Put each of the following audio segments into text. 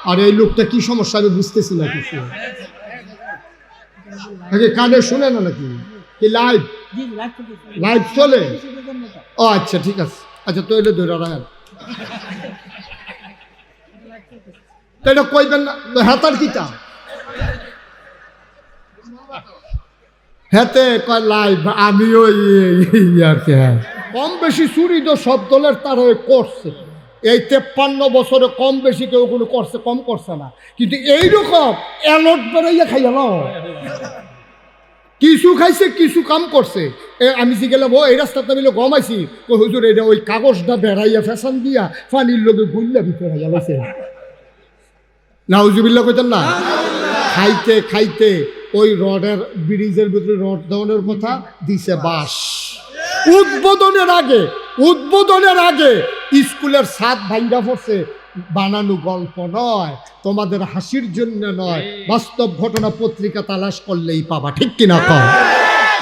আর এই লোকটা কি সমস্যা আমি বুঝতেছি না কিছু। কানে শুনে না নাকি? কি লাইভ লাইভ চলে? ও আচ্ছা ঠিক আছে। আচ্ছা তো এটা ধরে রাখেন, এটা কইবেন না হাতার কিতা হেতে কয় লাইভ। আমিও আর কি কম বেশি চুরি তো সব দলের তারা করছে। এই 53 বছরে কম বেশি কেউ কোনো করছে, কম করছে না। কিন্তু এইরকম অ্যালট বেড়াইয়া খাইয়া না, কিছু খাইছে কিছু কাম করছে। আমি যে গেলাম ও এই রাস্তাতে মিলে গমাইছি, ও হুজুর এটা ওই কাগজটা বেড়াইয়া ফ্যাশন দিয়া পানির লোকে গুল্লা ভিতরে হইয়া গেছে। নাউজুবিল্লাহ কইতেন না? খাইতে খাইতে ওই রডের ব্রিজের ভিতরে রড দেওয়ানোর কথা দিছে বাস। উদ্বোধনের আগে স্কুলের ছাদ ভাঙ্গা পড়ছে। বানানো গল্প নয়, তোমাদের হাসির জন্য নয়, বাস্তব ঘটনা। পত্রিকা তালাশ করলেই পাবা, ঠিক কিনা কও?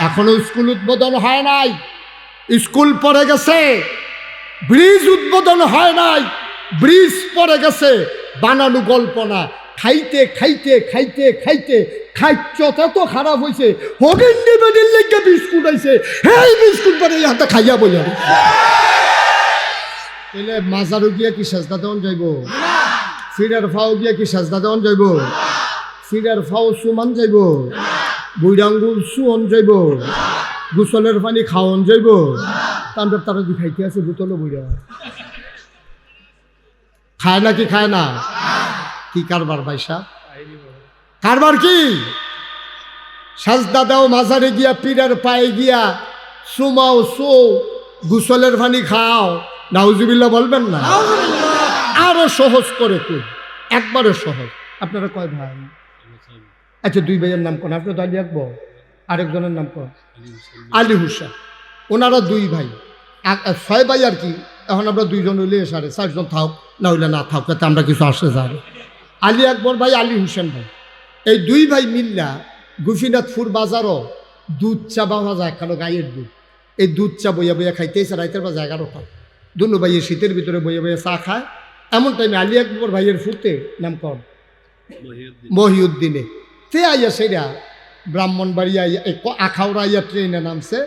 এখনো স্কুল উদ্বোধন হয় নাই, স্কুল পড়ে গেছে। ব্রিজ উদ্বোধন হয় নাই, ব্রিজ পড়ে গেছে। বানানো গল্প না। খাইতে খাইতে খাইতে খাইতে খাইচটা তো খারাপ হয়েছে। হগিন্নি বেডির লেগে বিস্কুট আইছে, এই বিস্কুট পরে হাতে খাইয়া বইয়া এলে মাজারও গিয়া কি সাজদা দেওয়ান যাইব? ফিরার ফাও গিয়া কি সাজদা দেওয়ান যাইব? ফিরার ফাও সুমান যাইব? বুইরাঙ্গুল সুয়ন যাইব? গোসলের পানি খাওয়ন যাইব? তাদের তারা দি খাইতে আছে বোতলও বইরা খায় না কি খায় না? কি কারবার ভাইসা? কারবার কি? সাজদা দাও মাজারে গিয়া, পীরের পায়ে গিয়া সুমাও সো, গোসলের পানি খাও। নাউজুবিল্লাহ বলবেন না? আরো সহজ করে তুই, একবারে সহজ। আপনারা কয় ভাই? আচ্ছা দুই ভাইয়ের নাম কোন? আপনার দাঁড়িয়ে রাখবো। আরেকজনের নাম কোন? আলী হুসেন। ওনারা দুই ভাই, 6 ভাই আর কি। এখন আমরা 2 জন হইলে 4.5 জন থাক, না হইলে না থাক, তাতে আমরা কিছু আসে যাবে। আলী আকবর ভাই, আলী হুসেন ভাই, এই 2 ভাই মিল্লা গোপীনাথপুর বাজারও দুধ চা পাওয়া যায়, একখানো গাইয়ের দুধ। এই দুধ চা বইয়া বইয়া খাইতেছে রাইতের বাজে 11টা। দুনো ভাইয়ে শীতের ভিতরে বইয়া বইয়া চা খায়। এমন টাইমে আলী আকবর ভাইয়ের ফুতে নাম কর মহিউদ্দিনে তে আইয়া সেরা ব্রাহ্মণবাড়ি আইয়া আখাউড়া আইয়া ট্রেনে নামছে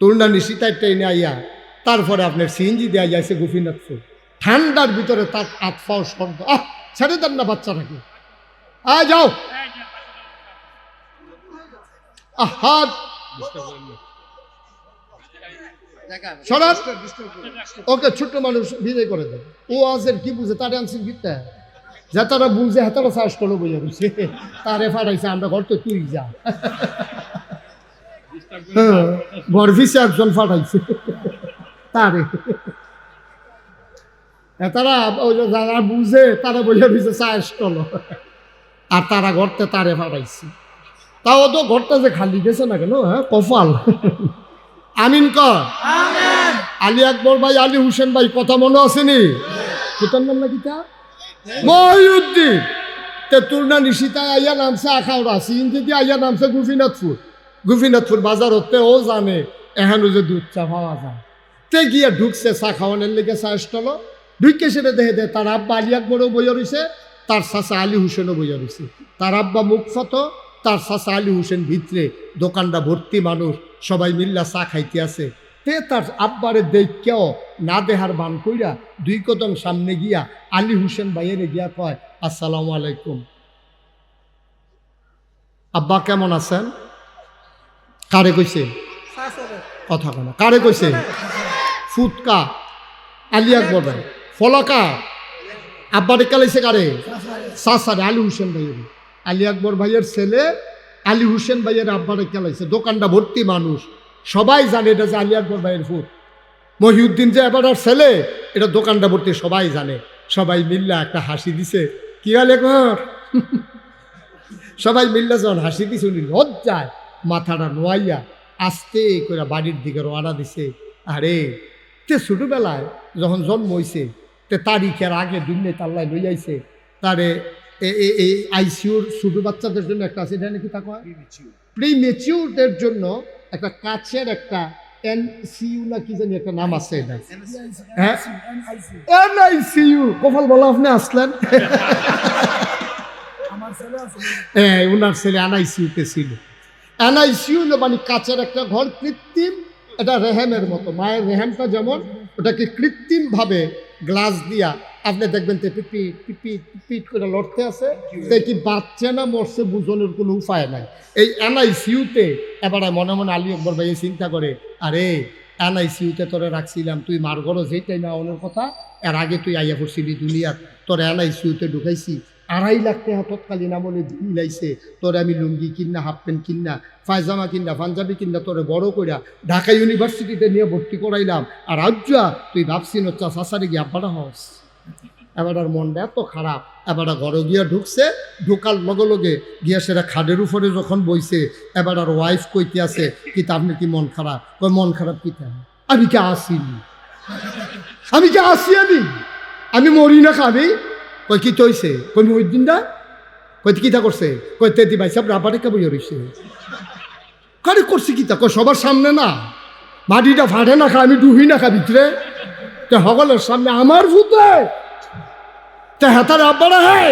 তরুণা নিশিতায় ট্রেনে আইয়া তারপরে আপনার সিএনজি দিয়ে আইয়াছে গোপীনাথপুর। ঠান্ডার ভিতরে তার আতফাও স্বর্গ। ছেড়ে দেন না বাচ্চাটাকে, যাও। হাত ওকে ছোট্ট মানুষ বিদায় করে দেয়। ও আজের কি বুঝে? তার আনছেন গীতটা যা তারা বুঝে হাতারা চাষ করলো বুঝে বুঝছে তারে ফাটাইছে। আমরা ঘর তো তুই যা, ঘর ফিসে একজন ফাটাইছে তারে। তারা যারা বুঝে তারা বইয়া দিছে চাষ করলো, আর তারা ঘরতে তারে ফাটাইছে। তাও তো ঘরটা যে খালি গেছে না কেন? হ্যাঁ কপাল। আমিন কর। আলী আকবর ভাই, আলী হুসেন ভাই, কথা মনে আসেনি? কোথার নাম নাকি তা? মহিউদ্দিন। তেতুলনা নিশিতায় আইয়া নামছে আখাউড়া, সিএনজি দিয়ে আইয়া নামছে গোপীনাথপুর বাজার হতে। ও জানে এখানে যে দুধ চা পাওয়া যায়। তে গিয়া ঢুকছে চা খাওয়ানোর লেগে চা স্টল। ঢুকে সেটা দেখে দেয় তার আব্বা আলী আকবরও বইয়া রয়েছে, তার চাচা আলী হুসেনও বইয়া রয়েছে। তার আব্বা মুখফত, তার চাচা আলী হুসেন ভিতরে, দোকানটা ভর্তি মানুষ, সবাই মিল্লা চা খাইতে আছে। তে তার আব্বারে দেখেও না দেহার বান কইরা 2 কদম সামনে গিয়া আলী হুসেন ভাইয়ের গিয়া কয়, আসসালামু আলাইকুম আব্বা, কেমন আছেন? কারে কইছে? কথা কেন? কারে কইছে? ফুটকা আলী আকবর ভাই। ফলকা আব্বারে কালাইছে কারে? চাচারে, আলী হুসেন ভাইয়ের। আলী আকবর ভাইয়ের ছেলে আলী হুসেন ভাইয়ের আব্বারে খেলাইছে। দোকানটা ভর্তি মানুষ, সবাই জানে এটা যে আলী আকবর ভাইয়ের ফুট। মহিউদ্দিন যে এবার ছেলে, এটা দোকানটা ভর্তি সবাই জানে। সবাই মিল্লা একটা হাসি দিছে। কি আলী আকবর? সবাই মিল্লা যখন হাসি দিছে, উনি লজ্জায় মাথাটা নোয়াইয়া আস্তে করে বাড়ির দিকে রওনা দিছে। আরে তে ছোটবেলায় যখন জন্ম হয়েছে, তে তারিখের আগে দুনিয়া তাল্লায় লই আইছে তারে। এই আইসিউর ছোটো বাচ্চাদের জন্য একটা আছে, এটা নাকি তা কয় প্রিমেচিউরদের জন্য একটা কাচের একটা NCU না কি জানি একটা নাম আছে এটা, হ্যাঁ NICU। কপাল বলো আপনি আসলেন। ওনার ছেলে NICU-তে ছিল। NICU হলো মানে কাচের একটা ঘর, কৃত্রিম, এটা রেহেমের মতো, মায়ের রেহেমটা যেমন ওটাকে কৃত্রিমভাবে গ্লাস দিয়া আপনি দেখবেন তো পিপিট পিপিট পিপিট করে লড়তে আছে, কি বাচ্চা না মরছে বুঝনের কোনো উপায় নাই। এই NICU-তে এবার মনে মনে আলী আকবর ভাই চিন্তা করে, আরে NICU-তে তোরে রাখছিলাম, তুই মার ঘরও যেই টাইমে আওয়ানোর কথা, এর আগে তুই আইয়া পড়ছিলি দুনিয়ার, তোর NICU-তে ঢুকাইছি, 2.5 লাখ টাকা তৎকালীন আমলে মিলাইছে, তোরে আমি লুঙ্গি কিনা, হাফ প্যান্ট কিনা, পায়জামা কিনা, পাঞ্জাবি কিনা, তোরে বড় কইরা ঢাকা ইউনিভার্সিটিতে নিয়ে ভর্তি করাইলাম, আর আজ্জা তুই ভাবছিস হচ্ছে সাসারে গিয়ে আব্বাটা হস। এবারটার মনটা এত খারাপ, এবারটা ঘরে গিয়া ঢুকছে, ঢুকার লগে লগে গিয়া সেটা খাটের উপরে যখন বইছে, এবার আর ওয়াইফ কইতে আছে, কি তা আপনি কি মন খারাপ? কই মন খারাপ কি তা? আমি কি আসিনি, আমি কি আসি, আমি মরি না খাবি? কই কি তৈছে? কই ওই দিনটা কই কিতা করছে? কই তেদি ভাই সব রাবারে কে বইয়া রইছে, কারে করছে কিতা? কই সবার সামনে না, মাটিটা ফাটে না খা, আমি ডুবি না খা ভিতরে, তে সকলের সামনে আমার ভূতে, তে হাতার আব্বারা, হ্যাঁ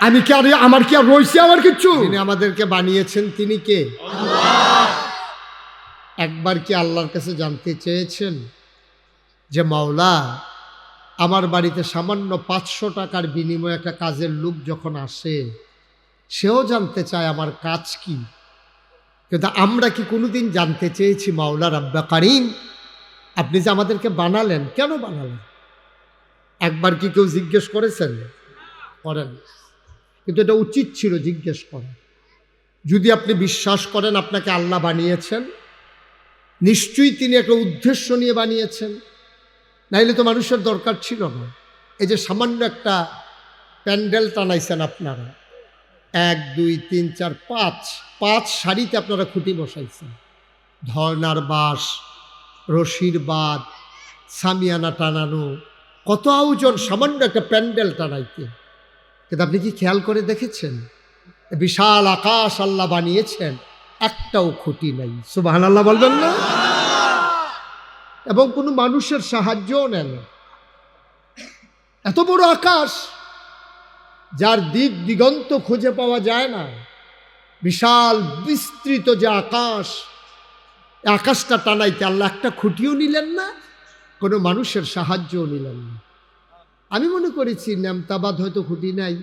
আমি কি আর, আমার কি আর রয়েছে আমার কিচ্ছু? যিনি আমাদেরকে বানিয়েছেন তিনি কে? একবার কি আল্লাহর কাছে জানতে চেয়েছেন যে মাওলা, আমার বাড়িতে সামান্য 500 টাকার বিনিময়ে একটা কাজের লোক যখন আসে, সেও জানতে চায় আমার কাজ কি? কিন্তু আমরা কি কোনোদিন জানতে চেয়েছি মাওলা রাব্বা কারীম, আপনি যে আমাদেরকে বানালেন, কেন বানালেন? একবার কি কেউ জিজ্ঞেস করেছেন? করেন। কিন্তু এটা উচিত ছিল জিজ্ঞেস করা। যদি আপনি বিশ্বাস করেন আপনাকে আল্লাহ বানিয়েছেন, নিশ্চয়ই তিনি একটা উদ্দেশ্য নিয়ে বানিয়েছেন, নাইলে তো মানুষের দরকার ছিল না। এই যে সামান্য একটা প্যান্ডেল টানাইছেন আপনারা, 1 2 3 4 5 সারিতে আপনারা খুঁটি বসাইছেন, ধর্নার বাঁশ, রশির বাঁধ, সামিয়ানা টানানো, কত আয়োজন সামান্য একটা প্যান্ডেল টানাইতে। কিন্তু আপনি কি খেয়াল করে দেখেছেন, বিশাল আকাশ আল্লাহ বানিয়েছেন, একটাও খুঁটি নাই। সুবহানাল্লাহ বলবেন না? এবং কোনো মানুষের সাহায্যও নেন। এত বড় আকাশ, যার দিক দিগন্ত খুঁজে পাওয়া যায় না, বিশাল বিস্তৃত যে আকাশ, আকাশটা টানাইতে আল্লাহ একটা খুঁটিও নিলেন না, কোনো মানুষের সাহায্যও নিলেন না। আমি মনে করেছি নেমতাবাদ হয়তো খুঁটি নাই,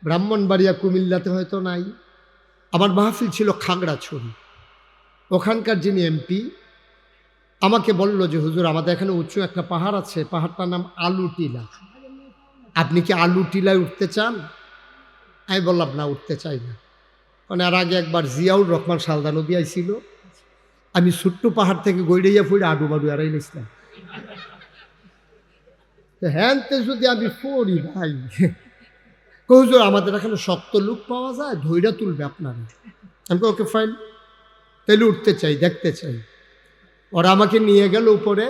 ব্রাহ্মণবাড়িয়া কুমিল্লাতে হয়তো নাই। আমার মাহফিল ছিল খাগড়াছড়ি, ওখানকার যিনি MP আমাকে বলল যে হুজুর আমাদের এখানে উঁচু একটা পাহাড় আছে, পাহাড়টার নাম আলুটিলা, আপনি কি আলুটিলায় উঠতে চান? আমি বললাম না, উঠতে চাই না। মানে আর আগে একবার জিয়াউর রহমান সালদা নদী আইছিল, আমি ছোট্ট পাহাড় থেকে গৈড়াইয়া ফুড়ে আডু মাডু এড়াই নিছিলাম। হ্যানতে যদি আমি পড়ি ভাই, হুজুর আমাদের এখানে শক্ত লোক পাওয়া যায়, ধৈর্য তুলবে আপনারা। আমি ওকে ফাইন, তাইলে উঠতে চাই, দেখতে চাই। ওরা আমাকে নিয়ে গেল উপরে,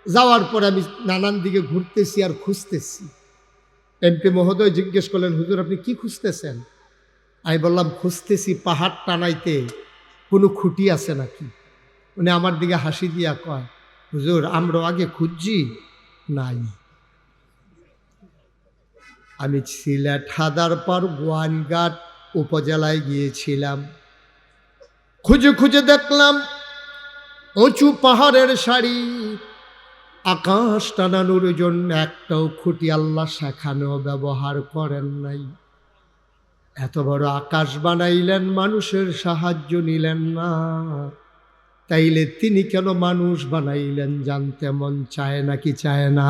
যাওয়ার পরে আমি নানান দিকে ঘুরতেছি আর খুঁজতেছি। MP মহোদয় জিজ্ঞেস করলেন, হুজুর আপনি কি খুঁজতেছেন? আমি বললাম খুঁজতেছি পাহাড় টানাইতে কোনো খুঁটি আছে নাকি। উনি আমার দিকে হাসি দিয়া কয়, হুজুর আমরা আগে খুঁজছি, নাই। আমি সিলেট হাদারপাড় গোয়াইনঘাট উপজেলায় গিয়েছিলাম, খুঁজে খুঁজে দেখলাম উঁচু পাহাড়ের সারি, আকাশ টানানোর জন্য একটাও খুঁটি আল্লাহ সেখানেও ব্যবহার করেন নাই। এত বড় আকাশ বানাইলেন, মানুষের সাহায্য নিলেন না, তাইলে তিনি কেন মানুষ বানাইলেন জানতে মন চায় নাকি চায় না?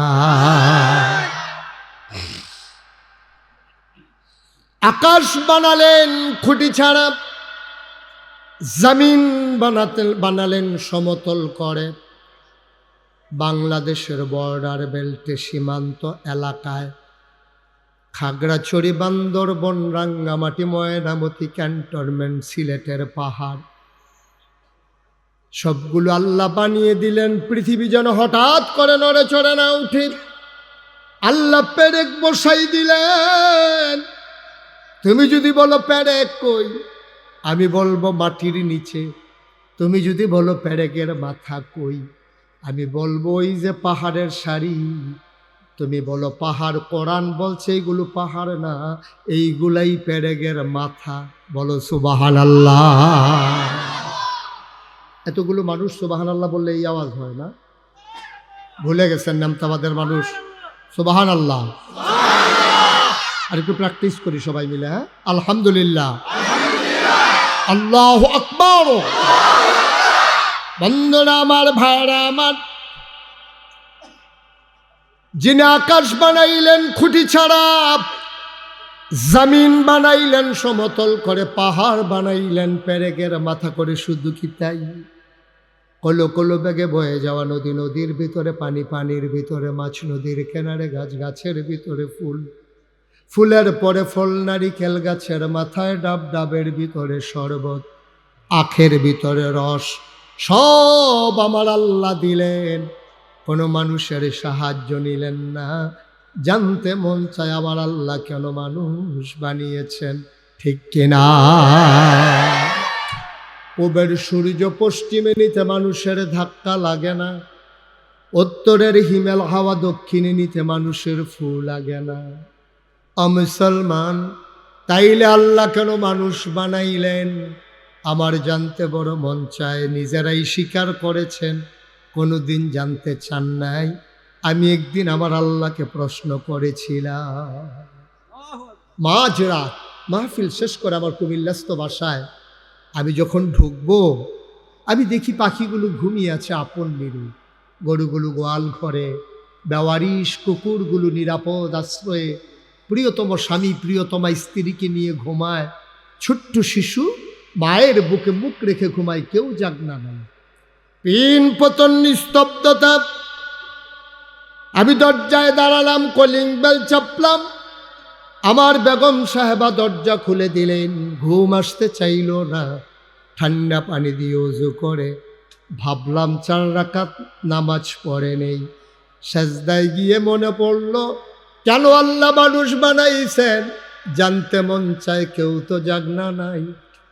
আকাশ বানালেন খুঁটি ছাড়া, জমিন বানালেন সমতল করে। বাংলাদেশের বর্ডার বেল্টে সীমান্ত এলাকায় খাগড়াছড়ি, বান্দরবন, রাঙ্গামাটি, ময়নামতি, ক্যান্টনমেন্ট, সিলেটের পাহাড় সবগুলো আল্লাহ বানিয়ে দিলেন। পৃথিবী যেন হঠাৎ করে নড়ে চড়ে না উঠে, আল্লাহ পেরেক বসাই দিলেন। তুমি যদি বলো পেরেক কই, আমি বলবো মাটির নিচে। তুমি যদি বলো পেরেকের মাথা কই, আমি বলবো ওই যে পাহাড়ের সারি। তুমি বলো পাহাড়, কোরআন বলছে এইগুলো পাহাড় না, এইগুলাই পেরেকের মাথা। বলো সুবহানাল্লাহ। এতগুলো মানুষ সুবহানাল্লাহ বললে এই আওয়াজ হয় না? ভুলে গেছেন নামতাবাদের মানুষ? সুবহানাল্লাহ। আর একটু প্র্যাকটিস করি সবাই মিলে। হ্যাঁ, আলহামদুলিল্লাহ, আল্লাহু আকবার। বন্ধুরা আমার, ভাইরা আমার, যিনি আকাশ বানাইলেন খুঁটি ছাড়া, জমিন বানাইলেন সমতল করে, পাহাড় বানাইলেন পেরেকের মাথা করে, শুধু কি তাই? কলো কলো বেগে বয়ে যাওয়া নদী, নদীর ভিতরে পানি, পানির ভিতরে মাছ, নদীর কিনারে গাছ, গাছের ভিতরে ফুল, ফুলের পরে ফল, নারিকেল গাছের মাথায় ডাব, ডাবের ভিতরে শরবত, আখের ভিতরে রস, সব আমার আল্লাহ দিলেন। কোনো মানুষের সাহায্য নিলেন না। জানতে মন চায় আমার আল্লাহ কেন মানুষ বানিয়েছেন, ঠিক কিনা? পূবের সূর্য পশ্চিমে নিতে মানুষের ধাক্কা লাগে না, উত্তরের হিমেল হাওয়া দক্ষিণে নিতে মানুষের ফু লাগে না। মুসলমান, তাইলে আল্লাহ কেন মানুষ বানাইলেন? আমার জানতে বড় মন চায়। নিজেরাই স্বীকার করেছেন, কোনোদিন জানতে চান নাই। আমি একদিন আমার আল্লাহকে প্রশ্ন করেছিলাম। মাঝরাত মাহফিল শেষ করে আমার কুমিল্লাস্থ বাসায় আমি যখন ঢুকবো, আমি দেখি পাখিগুলো ঘুমিয়ে আছে আপন নিরু, গরুগুলো গোয়াল ঘরে, বেওয়ারিশ কুকুরগুলো নিরাপদ আশ্রয়ে, প্রিয়তম স্বামী প্রিয়তমা স্ত্রীকে নিয়ে ঘুমায়, ছোট্ট শিশু মায়ের বুকে মুখ রেখে ঘুমায়, কেউ জাগনা নাই, পিন পতন নিস্তব্ধতা। আমি দরজায় দাঁড়ালাম, কলিং বেল চাপলাম, আমার বেগম সাহেবা দরজা খুলে দিলেন। ঘুম আসতে চাইল না, ঠান্ডা পানি দিয়ে ওযু করে ভাবলাম 4 রাকাত নামাজ পড়ে নেই। সেজদায় গিয়ে মনে পড়ল, কেন আল্লাহ মানুষ বানাইছেন? জানতে মন চায়, কেউ তো জাগনা নাই,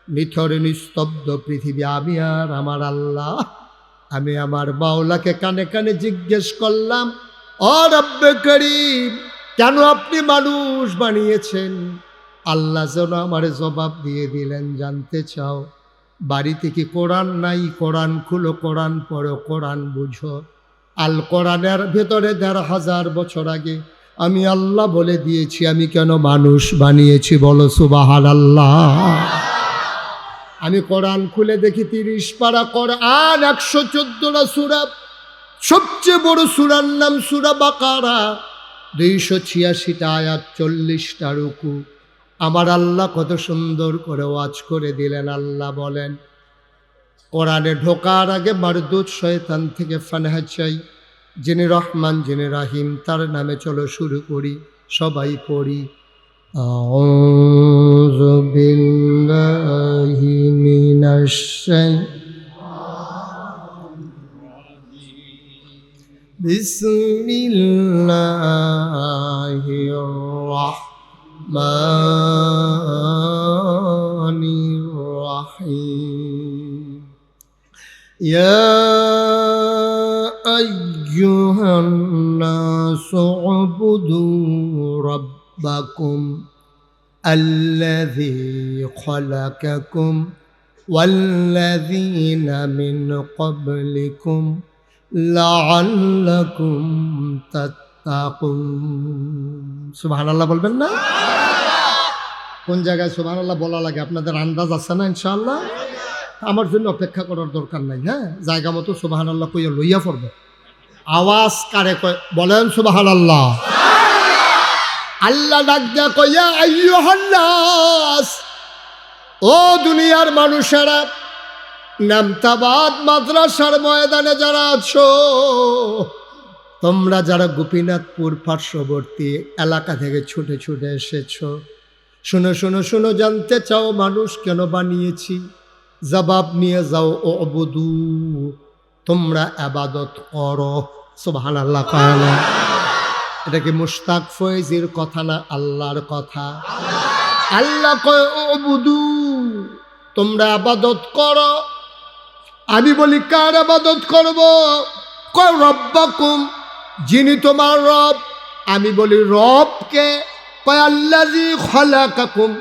নিথর নিস্তব্ধ পৃথিবী, আমি আর আমার আল্লাহ। আমি আমার মাওলাকে কানে কানে জিজ্ঞেস করলাম, ও রব্বে করিম, কেন আপনি মানুষ বানিয়েছেন? আল্লাহ যেন আমার জবাব দিয়ে দিলেন, জানতে চাও? বাড়িতে কি কোরআন নাই? কোরআন খুলো, কোরআন পড়ো, কোরআন বুঝো। আল কোরআনের ভেতরে 1500 বছর আগে আমি আল্লাহ বলে দিয়েছি আমি কেন মানুষ বানিয়েছি। বলো সুবহানাল্লাহ। আমি কোরআন খুলে দেখি 30 পারা কোরআন, 114টা সূরা, সবচেয়ে বড় সূরার নাম সূরা বাকারা, 286টা আয়াত, 40টা রুকু। আমার আল্লাহ কত সুন্দর করে ওয়াজ করে দিলেন। আল্লাহ বলেন, কোরআনে ঢোকার আগে মারদুদ শয়তান থেকে ফানাহ চাই, যিনি রহমান যিনি রাহিম তার নামে চলো শুরু করি, সবাই পড়ি। আউযু বিল্লাহি মিনাশ বিসমিল্লাহির রাহমানির রাহিম। ইয়া আইয়ুহান নাসু উবুদু রাব্বাকুম আল্লাযী খালাকাকুম ওয়াল্লাযীনা মিন ক্বাবলিকুম লাআল্লাকুম তাত্তাকুন। সুবহানাল্লাহ বলবেন না? কোন জায়গায় সুবহানাল্লাহ বলা লাগে আপনাদের আন্দাজ আছে না? ইনশাআল্লাহ আমার জন্য অপেক্ষা করার দরকার নাই। হ্যাঁ, জায়গা মতো সুবহানাল্লাহ কইয়া লইয়া পড়বে। আওয়াজ কারে কয় বলেন সুবহানাল্লাহ। আল্লাহ ডাক দিয়া কইয়া, আইয়ুহান নাস, ও দুনিয়ার মানুষেরা, নামতাবাদ মাদ্রাসার ময়দানে যারা আছো, তোমরা যারা গোপীনাথপুর পার্শ্ববর্তী এলাকা থেকে ছুটে ছুটে এসেছো, শোনো শোনো শোনো, জানতে চাও মানুষ কেন বানিয়েছি? জবাব নিয়ে যাও, ও অবুদু, তোমরা ইবাদত করো। সুবহানাল্লাহ কয় না? এটা কি মুশতাক ফয়েজির কথা না আল্লাহর কথা? আল্লাহ কয়, ও অবুদু, তোমরা ইবাদত করো। আমি বলি কার ইবাদত করব? কয় রব্বাকুম, যিনি তোমার রব। আমি বলি রবকে? কয় আল্লাযী খালাকাকুম,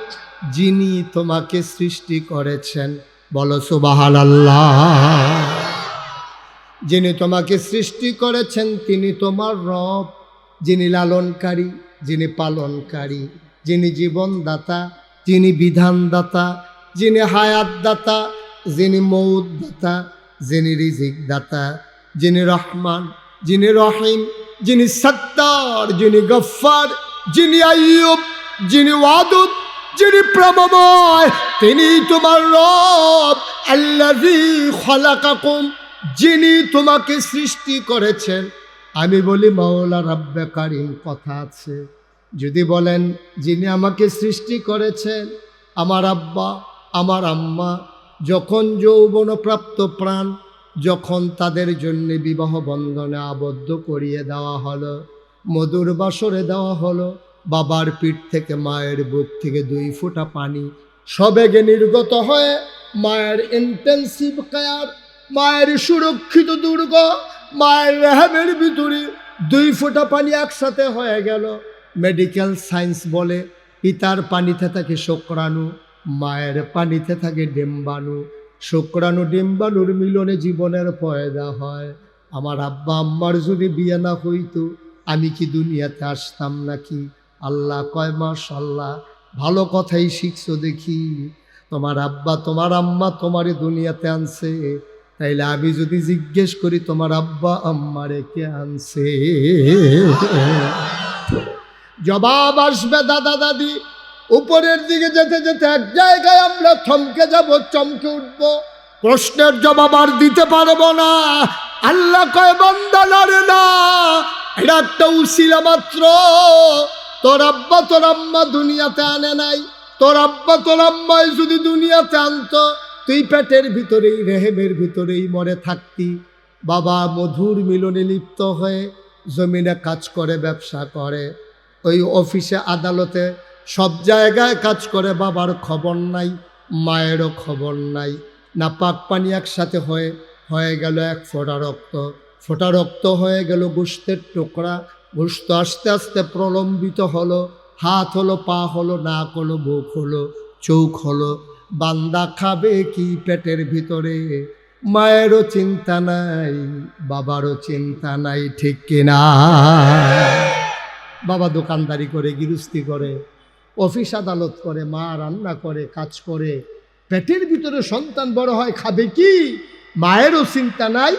যিনি তোমাকে সৃষ্টি করেছেন। বলো সুবহানাল্লাহ। যিনি তোমাকে সৃষ্টি করেছেন তিনি তোমার রব, যিনি লালনকারী, যিনি পালনকারী, যিনি জীবনদাতা, যিনি বিধানদাতা, যিনি হায়াতদাতা, যিনি মৌতদাতা, যিনি রিজিক দাতা, যিনি রহমান, যিনি রহিম, যিনি সত্তার, যিনি গফফার, যিনি আইয়ুব, যিনি ওয়াদুদ, যিনি প্রেমময়, তিনি তোমার রব। আল্লাযী খালাকাকুম, যিনি তোমাকে সৃষ্টি করেছেন। আমি বলি মাওলা রাব্বে কারিম, কথা আছে। যদি বলেন যিনি আমাকে সৃষ্টি করেছেন, আমার আব্বা আমার আম্মা যখন যৌবনপ্রাপ্ত প্রাণ, যখন তাদের জন্য বিবাহ বন্ধনে আবদ্ধ করিয়ে দেওয়া হলো, মধুর বাসরে দেওয়া হলো, বাবার পিঠ থেকে মায়ের বুক থেকে 2 ফোঁটা পানি সবেগে নির্গত হয়ে মায়ের ইন্টেন্সিভ কেয়ার, মায়ের সুরক্ষিত দুর্গ, মায়ের রেহামের ভিতরে 2 ফোঁটা পানি একসাথে হয়ে গেল। মেডিকেল সায়েন্স বলে পিতার পানিতে থাকে শুক্রাণু, মায়ের পানিতে থাকে ডিম্বাণু। শুক্রাণু ডিম্বাণুর মিলনে জীবনের পয়দা হয়। আমার আব্বা আম্মার যদি বিয়ে না হইতো আমি কি দুনিয়াতে আসতাম নাকি? আল্লাহ কয় মাশাআল্লাহ, ভালো কথাই শিখছো দেখি। তোমার আব্বা তোমার আম্মা তোমারে দুনিয়াতে আনছে, তাইলে আমি যদি জিজ্ঞেস করি তোমার আব্বা আম্মারে কে আনছে, জবাব আসবে দাদা দাদি। উপরের দিকে যেতে যেতে এক জায়গায় আমরা থমকে যাব, চমকে উঠব, প্রশ্নের জবাব আর দিতে পারবো না। আল্লাহ কয় বান্দা না রে না, এটা একটা উসিলা মাত্র। তোর আব্বা তোর আম্মা দুনিয়াতে আনে নাই, তোর আব্বা তোর আম্মায় যদি দুনিয়াতে আনতো তুই পেটের ভিতরেই রেহেমের ভিতরেই মরে থাকতি। বাবা মধুর মিলনে লিপ্ত হয়ে জমিনে কাজ করে, ব্যবসা করে, ওই অফিসে আদালতে সব জায়গায় কাজ করে, বাবার খবর নাই, মায়েরও খবর নাই। নাপাক পানি একসাথে হয়ে গেল 1 ফোঁটা রক্ত, ফোঁটা রক্ত হয়ে গেল গোশতের টুকরা। গোশত আস্তে আস্তে প্রলম্বিত হলো, হাত হলো, পা হলো, নাক হলো, বুক হলো, চোখ হলো। বান্দা খাবে কি পেটের ভিতরে? মায়েরও চিন্তা নাই, বাবারও চিন্তা নাই, ঠিক কিনা? বাবা দোকানদারি করে, গৃহস্থী করে, অফিস আদালত করে, মা রান্না করে, কাজ করে, পেটের ভিতরে সন্তান বড় হয়, খাবে কি? মায়েরও চিন্তা নাই,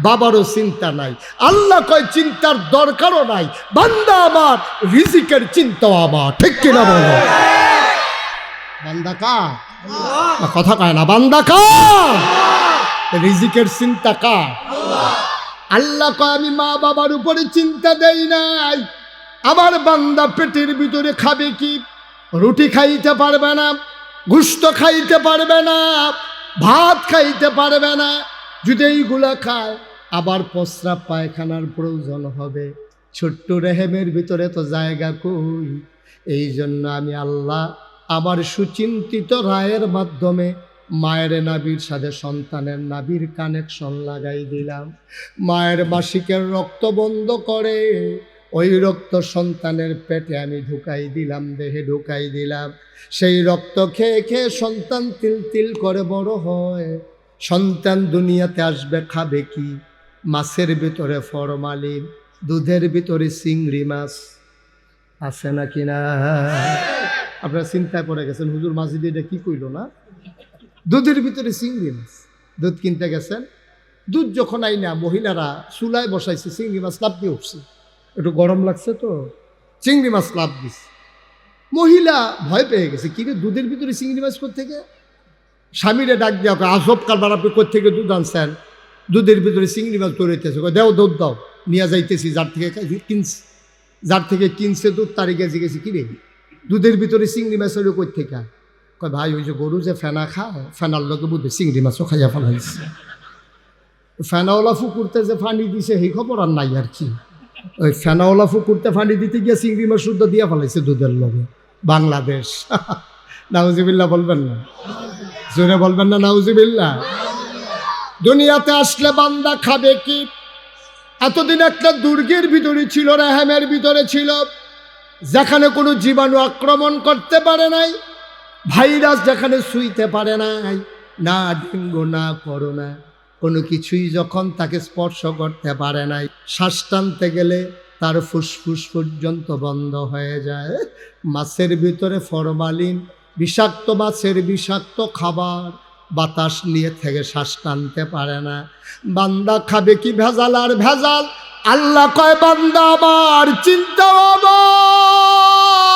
বাবারও চিন্তা নাই। আল্লাহ কয় চিন্তার দরকারও নাই, বান্দা আমার রিজিকের চিন্তাও আমার, ঠিক কিনা বলো? বান্দা কার? কথা কয় না, বান্দা কার? রিজিকের চিন্তা কার? আল্লাহ কয় আমি মা বাবার উপরে চিন্তা দেই নাই। আমার বান্দা পেটের ভিতরে খাবে কি? রুটি খাইতে পারবে না, গোশত খাইতে পারবে না, ভাত খাইতে পারবে না। যদি এইগুলা খায় আবার প্রস্রাব পায়খানার প্রয়োজন হবে, ছোট্ট রেহেমের ভিতরে তো জায়গা কই। এই জন্য আমি আল্লাহ আমার সুচিন্তিত রায়ের মাধ্যমে মায়ের নাভির সাথে সন্তানের নাভির কানেকশন লাগাই দিলাম। মায়ের মাসিকের রক্ত বন্ধ করে ওই রক্ত সন্তানের পেটে আমি ঢুকাই দিলাম, দেহে ঢুকাই দিলাম। সেই রক্ত খেয়ে খেয়ে সন্তান তিল তিল করে বড় হয়। সন্তান দুনিয়াতে আসবে, খাবে কি? মাছের ভিতরে ফরমালিন, দুধের ভিতরে চিংড়ি মাছ আছে নাকি না? আপনারা চিন্তায় পড়ে গেছেন, হুজুর মাঝিদি এটা কি কইল না? দুধের ভিতরে চিংড়ি মাছ। দুধ কিনতে গেছেন, দুধ যখন আইনা মহিলারা চুলায় বসাইছে, চিংড়ি মাছ লাভ দিয়ে উঠছে, একটু গরম লাগছে তো চিংড়ি মাছ লাভ দিচ্ছে। মহিলা ভয় পেয়ে গেছে, কি রে দুধের ভিতরে চিংড়ি মাছ কোত্থেকে? স্বামীরে ডাক দেওয়া, আজব কারবার, আপনি কোত্থেকে দুধ আনছেন? দুধের ভিতরে চিংড়ি মাছ দৌড়াইতেছে, দেও দুধ দাও, নিয়ে যাইতেছি। যার থেকে কিনছে দুধ তারই গেছে গেছি, কিরে দুধের ভিতরে চিংড়ি মাছ হইল কোত্থেকে? কয় ভাই ওই যে গরু যে ফেনা খায়, ফেনার লোকে বুঝে চিংড়ি মাছও খাইয়া ফেলাইছে। ফেনাওয়ালা ফুকুরতে যে পানি দিছে সেই খবর আর নাই আর কি। ওই ফেনাওয়ালা ফুকুরতে পানি দিতে গিয়ে চিংড়ি মাছ শুদ্ধ দিয়া ফেলাইছে দুধের লগে। বাংলাদেশ নাউজিবিল্লাহ বলবেন না, জোরে বলবেন না নাউজিবিল্লাহ। দুনিয়াতে আসলে বান্দা খাবে কি? এতদিন একটা দুর্গের ভিতরে ছিল, রেহেমের ভিতরে ছিল, যেখানে কোনো জীবাণু আক্রমণ করতে পারে নাই, ভাইরাস যেখানে ছুঁইতে পারে নাই, না ডেঙ্গু না করোনা, কোনো কিছুই যখন তাকে স্পর্শ করতে পারে নাই, শ্বাস টানতে গেলে তার ফুসফুস পর্যন্ত বন্ধ হয়ে যায়। মাছের ভিতরে ফরমালিন, বিষাক্ত মাছের বিষাক্ত খাবার, বাতাস নিয়ে থেকে শ্বাস টানতে পারে না। বান্দা খাবে কি ভেজাল আর ভেজাল। আল্লাহ কয় বান্দা আমার, চিন্তা আমার,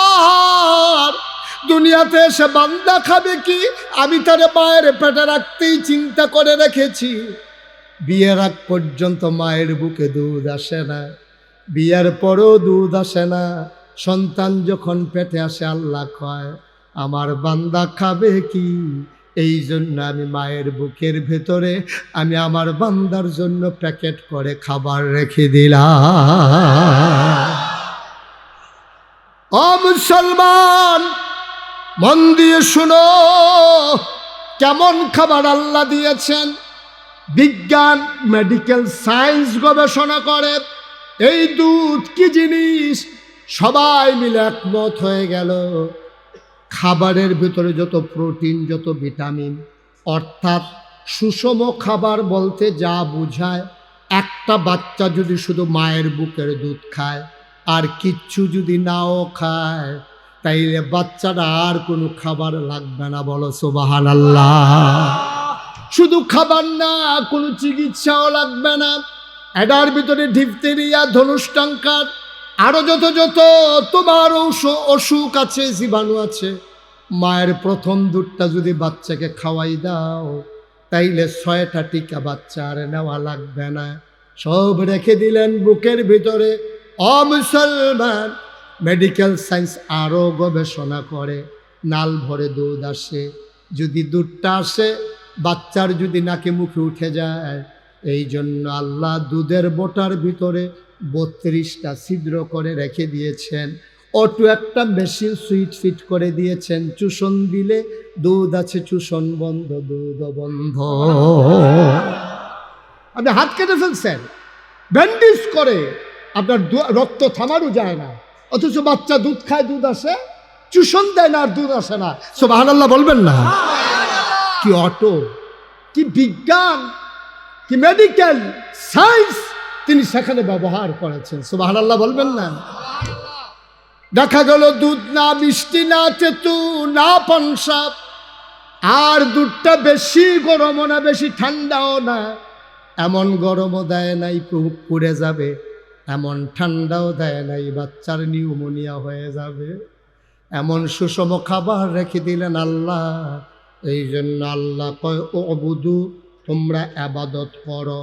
দুনিয়াতে এসে বান্দা খাবে কি? আমি তারে মায়ের পেটে রাখতেই চিন্তা করে রেখেছি। বিয়ের আগ পর্যন্ত মায়ের বুকে দুধ আসে না, বিয়ের পরেও দুধ আসে না। সন্তান যখন পেটে আসে আল্লাহ কয় আমার বান্দা খাবে কি? এই জন্য আমি মায়ের বুকের ভেতরে আমি আমার বান্দার জন্য প্যাকেট করে খাবার রেখে দিলাম। ও মুসলমান, মন দিয়ে শুনো, কেমন খাবার আল্লাহ দিয়েছেন। বিজ্ঞান, মেডিকেল সায়েন্স গবেষণা করে এই দুধ কি জিনিস। সবাই মিলে একমত হয়ে গেল, খাবারের ভিতরে যত প্রোটিন, যত ভিটামিন, অর্থাৎ সুষম খাবার বলতে যা বোঝায়, একটা বাচ্চা যদি শুধু মায়ের বুকের দুধ খায় আর কিচ্ছু যদি নাও খায়, তাইলে বাচ্চাটা আর কোনো খাবার লাগবে না। বলো সুবহানাল্লাহ। শুধু খাবার না, কোনো চিকিৎসাও লাগবে না। এটার ভিতরে ডিপথেরিয়া, ধনুষ্টঙ্কার, আরো যত যত তোমার অসুখ আছে, জীবাণু আছে, মায়ের প্রথম দুধটা যদি বাচ্চাকে খাওয়াই দাও, তাইলে 6টা টিকা বাচ্চা আর নেওয়া লাগবে না, সব রেখে দিলেন বুকের ভিতরে। ও মুসলমান, মেডিকেল সায়েন্স আরও গবেষণা করে, নাল ভরে দুধ আসে, যদি দুধটা আসে বাচ্চার যদি নাকে মুখে উঠে যায়, এই জন্য আল্লাহ দুধের বোটার ভিতরে 32টা ছিদ্র করে রেখে দিয়েছেন। অটো একটা মেশিন সুইচ ফিট করে দিয়েছেন, চুষণ দিলে দুধ আছে, চুষণ বন্ধ দুধ বন্ধ। আপনি হাত কেটে ফেলছেন, ব্যান্ডেজ করে, আপনার রক্ত থামানো যায় না, অথচ বাচ্চা দুধ খায়, দুধ আসে, চুষণ দেয় না আর দুধ আসে না। সুবহানাল্লাহ বলবেন না? কি অটো, কি বিজ্ঞান, কি মেডিকেল সায়েন্স তিনি সেখানে ব্যবহার করেছেন। সুবহানাল্লাহ বলবেন না? দেখা গেল দুধ না মিষ্টি, না তেতু, না পানসা, আর দুধটা বেশি গরমও না, বেশি ঠান্ডাও না, এমন গরমও দেয় নাই পুড়ে যাবে, এমন ঠান্ডাও দেয় নাই বাচ্চার নিউমোনিয়া হয়ে যাবে। এমন সুষম খাবার রেখে দিলেন আল্লাহ। এই জন্য আল্লাহ কয় উবুদু, তোমরা ইবাদত করো,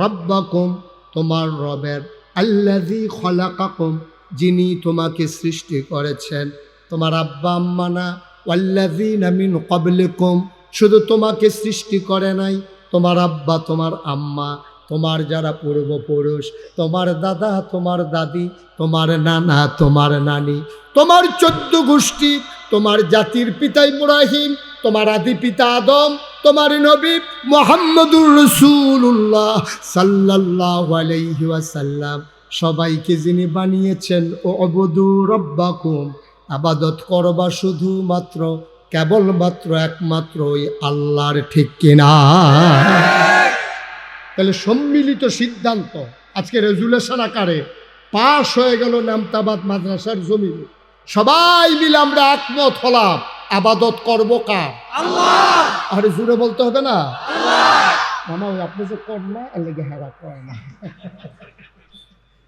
রাব্বাকুম, তোমার রবের, আল্লাযী খলাকাকুম, যিনি তোমাকে সৃষ্টি করেছেন, তোমার আব্বা আম্মা না, ওয়াল্লাযীনা মিন ক্বাবলিকুম, শুধু তোমাকে সৃষ্টি করে নাই, তোমার আব্বা, তোমার আম্মা, তোমার যারা পূর্বপুরুষ, তোমার দাদা, তোমার দাদি, তোমার নানা, তোমার নানি, তোমার 14 গোষ্ঠী, তোমার জাতির পিতা ইব্রাহিম, তোমার আদি পিতা আদম, তোমার নবী মুহাম্মদুর রাসূলুল্লাহ সাল্লাল্লাহু আলাইহি ওয়াসাল্লাম, সবাইকে যিনি বানিয়েছেন, ও উবুদু রাব্বাকুম, ইবাদত করবা শুধুমাত্র, কেবলমাত্র, একমাত্র ওই আল্লাহর। ঠিক কিনা? তাহলে সম্মিলিত সিদ্ধান্ত আজকে রেজুলেশন আকারে পাশ হয়ে গেল নামতাবাদ মাদ্রাসার জমিনে। সবাই মিলে আমরা একমত হলাম, ইবাদত করবো কার? আল্লাহ। আরে জুড়ে বলতে হবে না? মামা ওই আপনি যে কর না, এর লেগে হেরা করে না।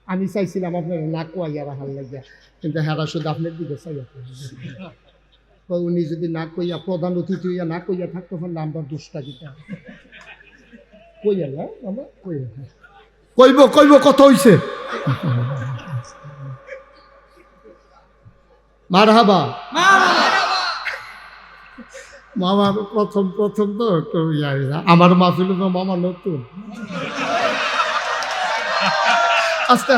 আমি চাইছিলাম আপনার না কোয়াইয়া রাখার লেগে, কিন্তু হেরা শুধু আপনার দিকে চাইয়া। উনি যদি না কইয়া, প্রধান অতিথি হইয়া না কইয়া থাকতে পারলে আমরা দুষ্টা দিতে কইয়া না, আমরা কইয়া কইব কইব কত হইছে। মারহাবা। মামা প্রথম প্রথম তো একটু আমার মাহফিল তো মামা নতুন, আস্তে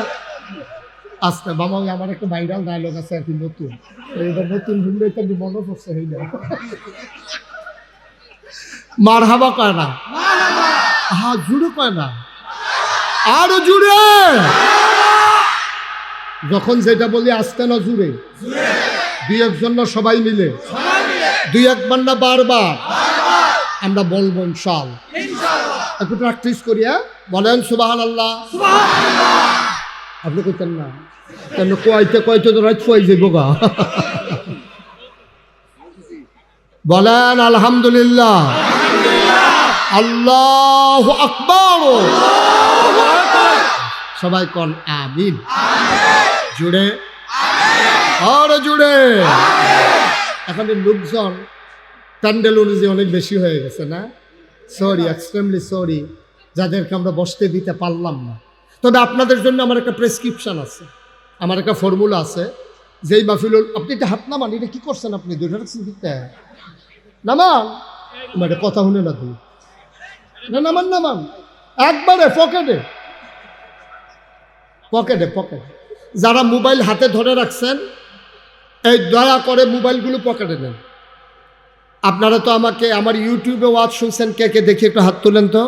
আস্তে মামা আমার একটা ভাইরাল ডায়লগ আছে আর কি, নতুন এবার নতুন শুনলে তো মনে পড়ছে হয়ে যায়। মারহাবা কয় না? হা জুড়ে কয় না, আরো জুড়ে। যখন যেটা বলি আসতে না জুড়ে, দুই একজন না সবাই মিলে, দুই একবার না বারবার আমরা বলবো ইনশাআল্লাহ। একটু প্র্যাকটিস করি। বলেন সুবহানাল্লাহ। আপনি কইতেন না কেন? কয়তে তো রাত হয়ে যাবো গা। বলেন আলহামদুলিল্লাহ, আল্লাহু আকবার। সবাই কোন আমিন। জুড়ে আর জুড়ে। এখন লোকজন প্যান্ডেল অনুযায়ী অনেক বেশি হয়ে গেছে না? সরি, এক্সট্রিমলি সরি যাদেরকে আমরা বসতে দিতে পারলাম না। তবে আপনাদের জন্য আমার একটা প্রেসক্রিপশন আছে, আমার একটা ফর্মুলা আছে। যেই মাহফিলুল, আপনি এটা হাত নামান, এটা কি করছেন আপনি? দুইটা রাখছেন দিতে নামান, মানে কথা শুনে না তুই না, নামান নামান একবারে পকেটে পকেটে পকেটে। যারা মোবাইল হাতে ধরে রাখছেন, এই দয়া করে মোবাইলগুলো পকেটে নেন। আপনারা তো আমাকে আমার ইউটিউবে ওয়াচ শুনছেন, কে কে দেখি একটু হাত তুলেন তো।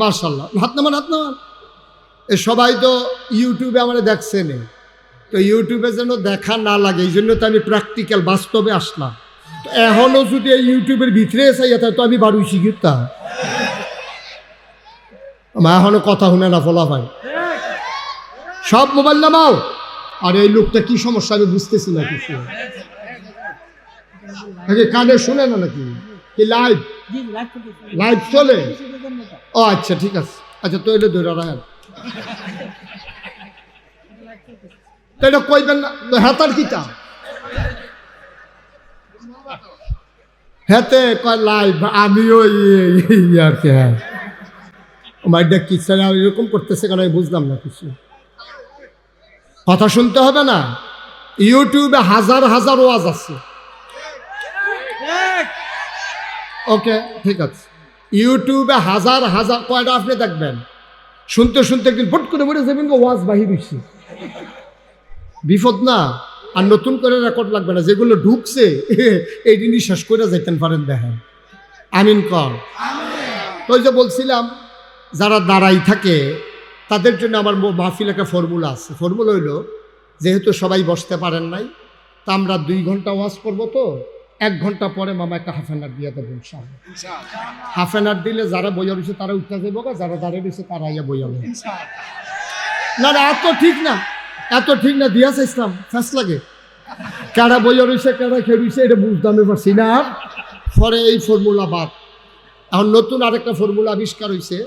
মাশাআল্লাহ, হাত নামান হাত নামান। এ সবাই তো ইউটিউবে আমার দেখছেন, তো ইউটিউবে যেন দেখা না লাগে এই জন্য তো আমি প্র্যাকটিক্যাল বাস্তবে আসলাম। তো এখনও যদি এই ইউটিউবের ভিতরে চাই তো আমি বাড়ি শিখিতা আমার এখনো কথা শুনে না ফলা ভাই। সব মোবাইল নামাও। আর এই লোকটা কি সমস্যা আমি বুঝতেছি না কিছু। কানে শুনে না নাকি? কি লাইভ লাইভ চলে? ও আচ্ছা ঠিক আছে। আচ্ছা তো এলে ধরে রাখেন, এটা কইবেন না হাতার কিতা হেতে কয় লাইভ। আমিও আর কি, হ্যাঁ মাইডা কি এরকম করতেছে কেন বুঝলাম না কিছু। কথা শুনতে হবে না? ইউটিউবে হাজার হাজার ওয়াজ আছে। ওকে ঠিক আছে, ইউটিউবে হাজার হাজার, কয়টা আপনি দেখবেন শুনতে শুনতে একদিন ফট করে মরে যাবেন, ওয়াজ বাহির হইছে, বিপদ না? আর নতুন করে রেকর্ড লাগবে না, যেগুলো ঢুকছে এই জিনিস শেষ করে যাইতেন পারেন। দেখেন আমিন কর। তো যে বলছিলাম, যারা দাঁড়াই থাকে তাদের জন্য আমার মাহফিল একটা ফর্মুলা আছে। ফর্মুলা হইল, যেহেতু সবাই বসতে পারেন নাই, তা আমরা 2 ঘন্টা ওয়াজ করবো, তো 1 ঘন্টা পরে মামা একটা হাফ অ্যান আওয়ার দিয়ে দেবো ইনশাআল্লাহ। হাফ অ্যান আওয়ার দিলে যারা বইয়া রয়েছে তারা উঠতে যাবো, যারা দাঁড়িয়ে রয়েছে তারা ইয়া বইয়া না না, এত ঠিক না, এত ঠিক না। দিয়া চাইছিলাম ফ্যাস লাগে, কারা বইয়া রয়েছে কারা খেয়ে রয়েছে এটা বুঝতে পারছি না। আর পরে এই ফর্মুলা বাদ, এখন নতুন আরেকটা ফর্মুলা আবিষ্কার হয়েছে।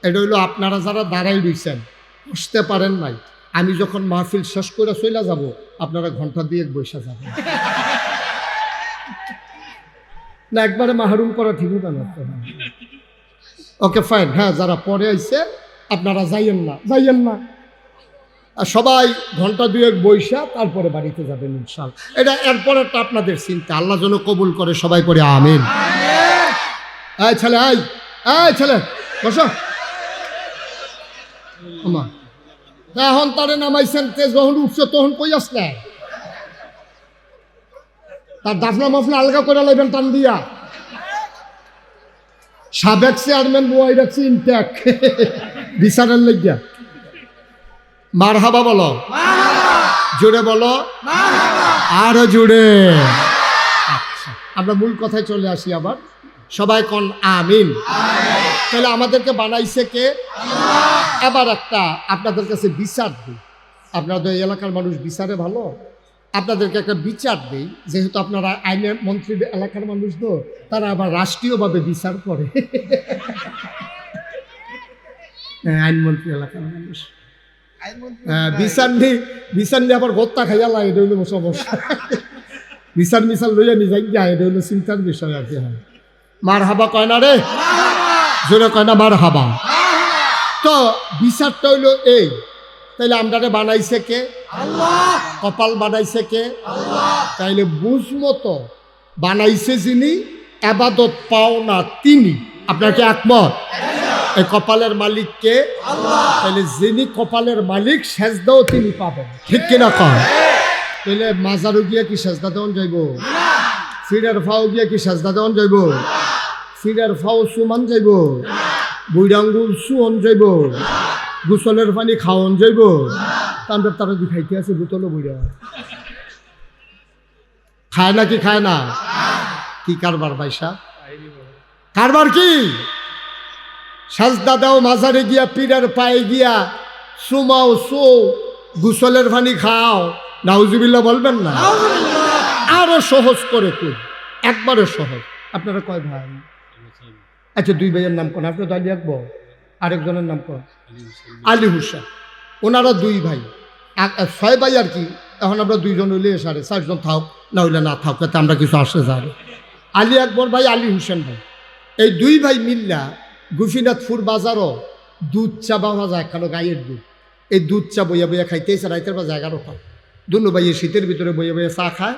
এটা হইলো, আপনারা যারা দাঁড়াই রয়েছেন, বসতে পারেন নাই, আমি যখন মাহফিল শেষ করে চলে যাব, আপনারা ঘন্টা 2 বসে যাবেন না, একবারে মাহরুম করা ঠিক হবে না। Okay fine. হ্যাঁ, যারা পরে আইছে আপনারা যাইয়েন না, যাইয়েন না। আর সবাই ঘন্টা 2 বইসা তারপরে বাড়িতে যাবেন ইনশাআল্লাহ। এটা এরপরেরটা আপনাদের চিন্তা, আল্লাহ যেন কবুল করে। সবাই পড়ে আমিন। এই ছেলে, এই ছেলে বসো। এখন তারে নামাইছেন, যখন উঠছে তখন কই আসলে? তার দাফনা মাফনা আলগা করে লাইবেন টান দিয়া। সাবেক চেয়ারম্যান বই রাখছি ইনট্যাক বিচারের লাগিয়া। মারহাবা বলো, জোরে বলো, আরো জোরে। আচ্ছা, আমরা মূল কথায় চলে আসি আবার। সবাই কোন আমিন। তাহলে আমাদেরকে বানাইছে কে? এবার একটা আপনাদের কাছে বিচার দিই। আপনাদের এলাকার মানুষ বিচারে ভালো, আপনাদেরকে একটা বিচার দিই। যেহেতু আপনারা আইনের মন্ত্রী এলাকার মানুষ, তো তারা আবার রাষ্ট্রীয়ভাবে বিচার করে। আইনমন্ত্রী এলাকার মানুষ বিচার নিয়ে আবার গত্তা খাইয়া লাগে, এটা হইল সমস্যা। বিচার লইয়া নি যাই গিয়া, এটা হইল চিন্তার বিষয় আর কি। হয় মার হাবা কয় না রে, জোরে কয় না মার হাবা। তো বিচারটা হইল এই, তাইলে আমরারে বানাইছে কে? আল্লাহ। কপাল বানাইছে কে? আল্লাহ। তাইলে বুঝমতো বানাইছে যিনি, আবাদত পাও না তিনি। আপনার কি একমত? এই কপালের মালিক কে? আল্লাহ। তাইলে যিনি কপালের মালিক, সেজদাও তিনি পাবেন, ঠিক কিনা কয়? তাইলে মাজারু গিয়া কি সেজদা দেওয়ান যাইব? ফিরের ফাও গিয়া কি সেজদা দেওয়ান যাইব? সিরার ফাও সুমান যাইব, বুইডাঙ্গুল সুয়ন যাইব, গোসলের পানি খাওয়ন যাইব, তারা দি খাইতে আছে বোতলও বুইড়া খায় না কি খায় না? কি কারবার ভাইসা? কারবার কি? সাজদা দাও মাজারে গিয়া, পীরের পায়ে গিয়া সুমাও সো, গোসলের পানি খাও, নাউজুবিল্লাহ বলবেন না? আরো সহজ করে তুই, একবারে সহজ। আপনারা কয় ভাই? আচ্ছা, দুই ভাইয়ের নাম কোন? আপনি তো আলী আকবর, আরেকজনের নাম কোন? আলী হুসেন। ওনারা দুই ভাই, 6 ভাই আর কি। এখন আমরা 2 জন হইলে 4.5 জন থাক, না হইলে না থাক, তাতে আমরা কিছু আসে যাবে। আলী আকবর ভাই, আলী হুসেন ভাই, এই 2 ভাই মিল্লা গোপীনাথপুর বাজারও দুধ চা পাওয়া যায়, কেন গাইয়ের দুধ। এই দুধ চা বইয়া বইয়া খাইতেছে রাইতের বাজে 11টা। দুনু ভাইয়ের শীতের ভিতরে বইয়া বইয়া চা খায়।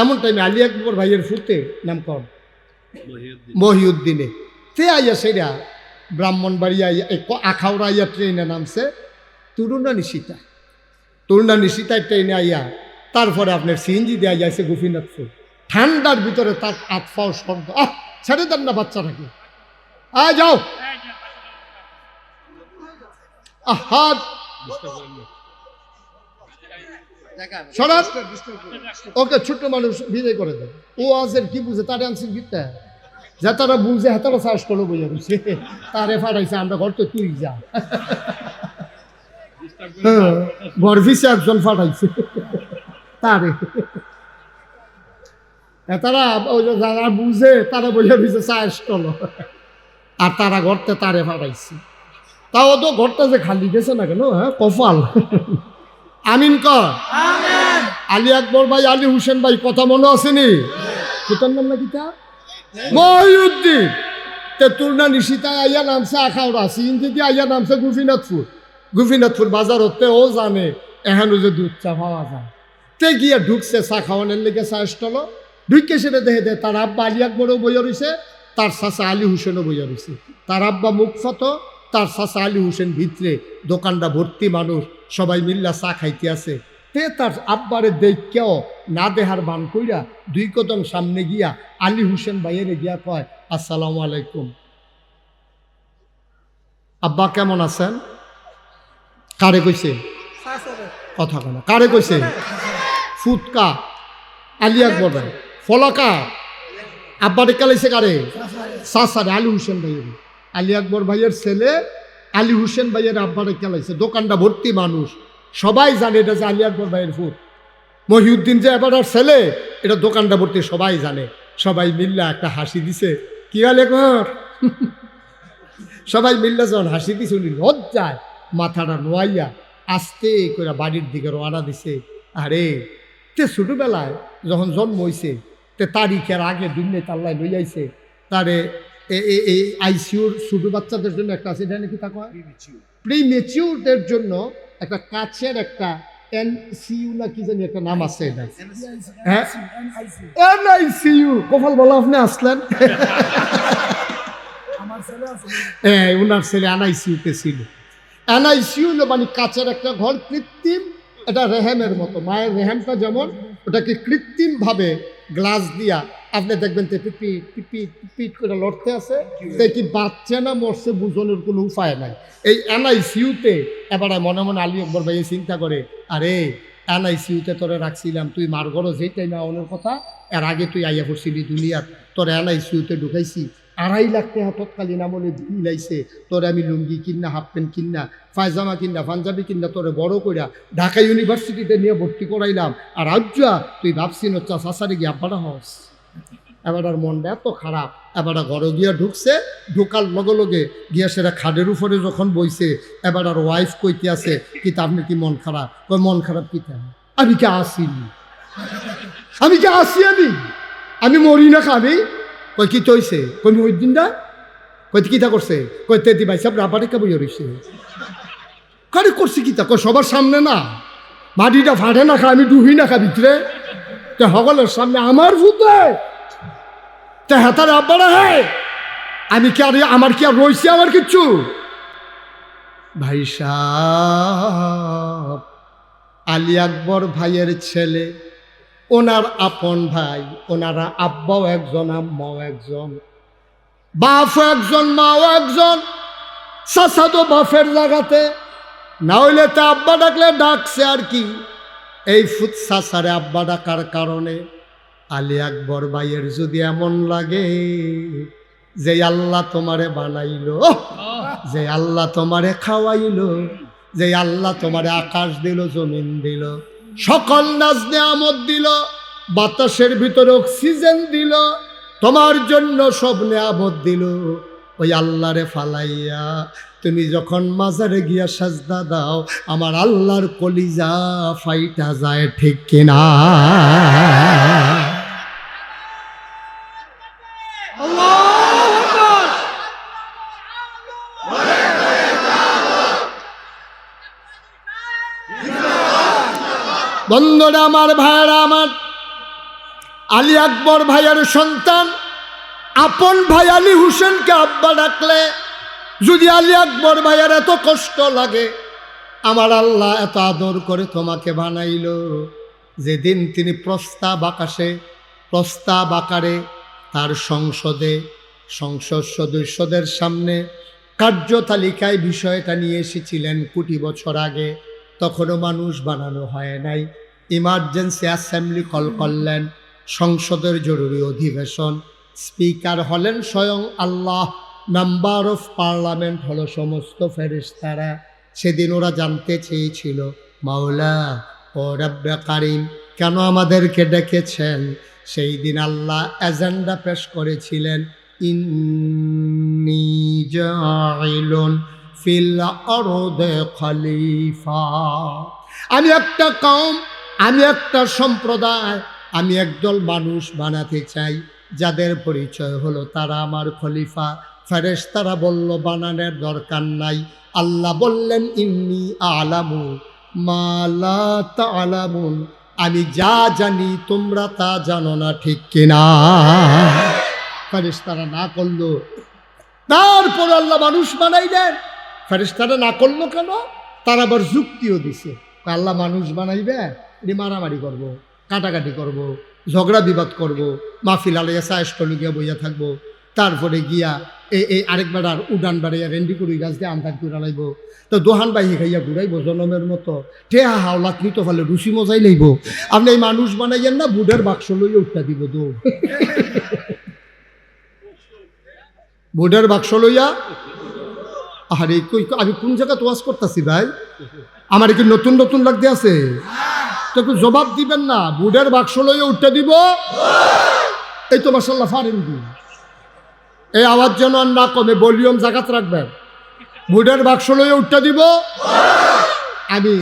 এমন টাইমে আলী আকবর ভাইয়ের ফুটে নাম কর মহিউদ্দিনে তে আইয়া সেরা ব্রাহ্মণবাড়িয়া আখাউড়া আইয়া ট্রেনে নামছে তুরুনা নিশিতায় ট্রেনে আইয়া, তারপরে আপনার সিএনজি দিয়ে আইয়াছে গোপীনাথপুর। ঠান্ডার ভিতরে তার আতফাও শব্দ, ছেড়ে দেন না বাচ্চাটাকে, যাও হাত ওকে, ছোট্ট মানুষ বিদায় করে দেয়। ও আজের কি বুঝে? তারে আনছেন গীতা, যা তারা বুঝে হাতারা চাষ করলো বুঝে বুঝছে, তারে ফাটাইছে আমরা ঘর তো তুই যা, ঘর ভিসে একজন ফাটাইছে তারে। তারা যারা বুঝে তারা বইয়া দিছে চাষ করলো, আর তারা ঘরতে তারে ফাটাইছে। তাও তো ঘরটা যে খালি গেছে না কেন, কপাল। আমিন কর। আলী আকবর ভাই, আলী হুসেন ভাই, কথা মনে আসেনি? কোথার নাম নাকি তা? মহিউদ্দিন। তুলনা নিশিতায় আইয়া নামছে আখাউড়া, সিএনজি দিয়ে আইয়া নামছে গোপীনাথপুর বাজার হতে। ও জানে এখানে যে দুধ চা পাওয়া যায়, তে গিয়া ঢুকছে চা খাওয়ানোর লেগে চা স্টল। ঢুকে সেটা দেখে দেয় তার আব্বা আলী আকবরও বইয়া রয়েছে, তার চাচা আলী হুসেনও বইয়া রয়েছে। তার আব্বা মুখফত, তার চাচা আলী হুসেন ভিতরে, দোকানটা ভর্তি মানুষ, সবাই মিল্লা চা খাইতে আছে। তে তার আব্বারে দেখেও না দেহার বান কইরা 2 কদম সামনে গিয়া আলী হুসেন ভাইয়ের গিয়া কয়, আসসালামু আলাইকুম আব্বা, কেমন আছেন? কারে কইছে? কথা কেন? কারে কইছে? ফুটকা আলী আকবর ভাই, ফলাকা আব্বারে কালাইছে কারে? চাচারে, আলী হুসেন ভাইয়ের। আলী আকবর ভাইয়ের ছেলে আলী হুসেন ভাইয়ের আব্বারে খেলাইছে। দোকানটা ভর্তি মানুষ, সবাই জানে এটা যে আলী আকবর ভাইয়ের ফুট। মহিউদ্দিন যে এবার ছেলে, এটা দোকানটা ভর্তি সবাই জানে। সবাই মিল্লা একটা হাসি দিছে, কি আলী আকবর? সবাই মিল্লা যখন হাসি দিছে, উনি লজ্জায় মাথাটা নোয়াইয়া আস্তে করে বাড়ির দিকে রওনা দিছে। আরে তে ছোটবেলায় যখন জন্ম হয়েছে, তে তারিখের আগে দুনিয়া তাল্লায় লই আইছে তারে। এই আইসিউর ছোটো বাচ্চাদের জন্য একটা আছে, এটা নাকি তা কয় প্রিমেচিউরদের জন্য একটা কাছের একটা এনসিইউ না কি জানি একটা নাম আছে, এটা হ্যাঁ এনআইসিইউ। কপাল বলা আপনি আসলেন। উনার ছেলে এনআইসিইউতে ছিল। এনআইসিইউ মানে কাছের একটা ঘর, কৃত্রিম, এটা রেহেমের মতো। মায়ের রেহেমটা যেমন, ওটাকে কৃত্রিমভাবে গ্লাস দিয়া আপনি দেখবেন পিপিট করে লড়তে আছে, কি বাচ্চা না মরছে বুঝনের কোনো উপায় নাই। এই এনআইসিইউতে এবার মনে মনে আলী আকবর ভাই চিন্তা করে, আরে এনআইসিইউতে তোরে রাখছিলাম, তুই মার ঘরও যেই টাইমে আওয়ানোর কথা, এর আগে তুই আইয়া পড়ছিলি দুনিয়ার, তোর এনআইসিইউতে ঢুকাইছি, 2.5 লাখ টাকা তৎকালীন আমলে মিলাইছে, তোরে আমি লুঙ্গি কিনা, হাফ প্যান্ট কিনা, পায়জামা কিনা, পাঞ্জাবি কিনা, তোরে বড় কইরা ঢাকা ইউনিভার্সিটিতে নিয়ে ভর্তি করাইলাম। আর আজ্জা তুই ভাবছি নচ্চা চাচারে গিয়ে আব্বাটা হস। এবার মনটা এত খারাপ, এবার ঘরে গিয়া ঢুকছে, ঢোকার লগে লগে গিয়া সেটা খাটের উপরে যখন বইছে, এবার আর ওয়াইফ কইতে আছে, কি তা আপনি কি মন খারাপ? কই মন খারাপ কি তা? আমি কি আসিনি, আমি মরি না খাবি। কই কি তৈছে? কই মহিউদ্দিন দা কই কিতা করছে? কই তেতি ভাই সাহেব রাবারে কে বইয়া রইছে। কারে করছি কিতা? কই সবার সামনে না, মাটিটা ফাটে না খা, আমি ডুবি না খা ভিতরে, তে সকলের সামনে আমার ভূতে, তে হেতারে আব্বারা, হ্যাঁ আমি কি আর আমার কি আর রইছে আমার কিচ্ছু? ভাই সাহেব, আলী আকবর ভাইয়ের ছেলে, ওনার আপন ভাই, ওনারা আব্বাও একজন আম্মাও একজন। বাপও একজন, মাও একজন, চাচা তো বাপের জায়গাতে, না হইলে তো আব্বা ডাকলে ডাকছে আর কি। এই ফুট চাচারে আব্বা ডাকার কারণে আলী আকবর ভাইয়ের যদি এমন লাগে যে আল্লাহ তোমারে বানাইলো, যে আল্লাহ তোমারে খাওয়াইলো, যে আল্লাহ তোমারে আকাশ দিল, জমিন দিল, সকল নাজ নেয়ামত দিল, বাতাসের ভিতরে অক্সিজেন দিল, তোমার জন্য সব নেয়ামত দিল, ওই আল্লাহরে ফালাইয়া তুমি যখন মাজারে গিয়া সাজদা দাও, আমার আল্লাহর কলিজা ফাইটা যায়, ঠিক কিনা? বন্ধুরা আমার, ভাইয়েরা আমার, আলী আকবর ভাইয়ের সন্তান আপন ভাই আলী হোসেনকে আব্বা ডাকলে যদি আলী আকবর ভাইয়ের এত কষ্ট লাগে, আমার আল্লাহ এত আদর করে তোমাকে বানাইল, যেদিন তিনি প্রস্তাব আকারে তার সংসদ সদস্যদের সামনে কার্যতালিকায় বিষয়টা নিয়ে এসেছিলেন কোটি বছর আগে, তখনও মানুষ বানানো হয় নাই। ইমার্জেন্সি অ্যাসেম্বলি কল করলেন, সংসদের জরুরি অধিবেশন, স্পিকার হলেন স্বয়ং আল্লাহ, মেম্বার অফ পার্লামেন্ট হলো সমস্ত ফেরেশতারা। সেদিন ওরা জানতে চেয়েছিল, মাওলা ও রব্বে কারিম কেন আমাদেরকে ডেকেছেন? সেই দিন আল্লাহ এজেন্ডা পেশ করেছিলেন, ইন্নী জাইলুন ফিল আরদে খলিফা। আমি একটা কওম, আমি একটা সম্প্রদায়, আমি একদল মানুষ বানাতে চাই যাদের পরিচয় হলো তারা আমার খলিফা। ফেরেশতারা বলল বানানোর দরকার নাই। আল্লাহ বললেন, ইন্নী আলামু মা লা তা'লামুন, আমি যা জানি তোমরা তা জানো না, ঠিক কিনা? ফেরেশতারা না করলো, তারপর আল্লাহ মানুষ বানাইলেন। ফেরেশতারা না করলো কেন? তারা আবার যুক্তিও দিছে, আল্লাহ মানুষ বানাইবে, মারামারি করব, কাটাকাটি করব, ঝগড়া বিবাদ করব, মাহফিল আলাইয়া চায়েস্টলে গিয়া বইয়া থাকবো, তারপরে গিয়া এই আরেকবার আর উডান বাড়াইয়া রেন্ডি করি গাছ দিয়ে আন্দাজ করে লাইব, তো দোহান বাইয়ে খাইয়া ঘুরাইব জনমের মতো, ঠেহা হাওলাত নিতে পারলে রুচি মজাই লাইব। আপনি এই মানুষ বানাইয়েন না, বুডের বাক্স লইয়া উঠা দিব তো, বুডের বাক্স লইয়া। আরে আমি কোন জায়গা তোয়াজ করতেছি ভাই? আমার কি নতুন নতুন লাগতে আছে? তো একটু জবাব দিবেন না। বুডের বাক্স লইয়া উঠতে দিব, এই তো মাশাআল্লাহ পারেন কি? এই আওয়াজ যেন আর না কমে, ভলিউম জাগাত রাখবেন। বুডের বাক্স লইয়া উঠতে দিব। আমি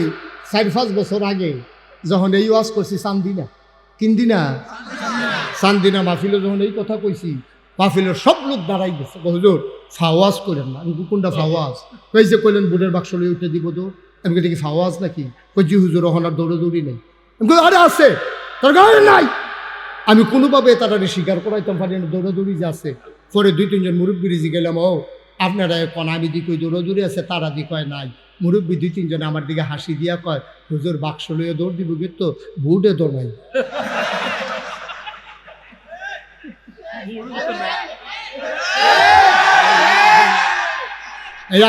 4-5 বছর আগে যখন এই ওয়াজ করছি চান্দিনা, কিন্দিনা চান্দিনা মাহফিলে যখন এই কথা কইছি, মাহফিলের সব লোক দাঁড়াই গেছে, হুজুর ফাওয়াজ করেন না। আমি কোনটা ফাওয়াজ? কই যে কইলেন বুডের বাক্স লইয়া উঠতে দিব তো। আমি কি ফাওয়াজ নাকি? কই জি হুজুর, ওখানে আর দৌড়াদৌড়ি নেই। আমি কই আরে আছে, তার গায়ে নাই। আমি কোনোভাবে তারা স্বীকার করাইতাম পারি না দৌড়াদৌড়ি যে আছে। পরে 2-3 জন মুরব্বী রিজি গেলাম, ও আপনারা কন আমি দি কই দৌড়াদৌড়ি আছে, তারা দি কয় নাই। মুরব্বী 2-3 জন আমার দিকে হাসি দিয়া কয়, হুজুর বাক্স লইয়া দৌড় দিব কিন্তু বুডে দৌড় নাই।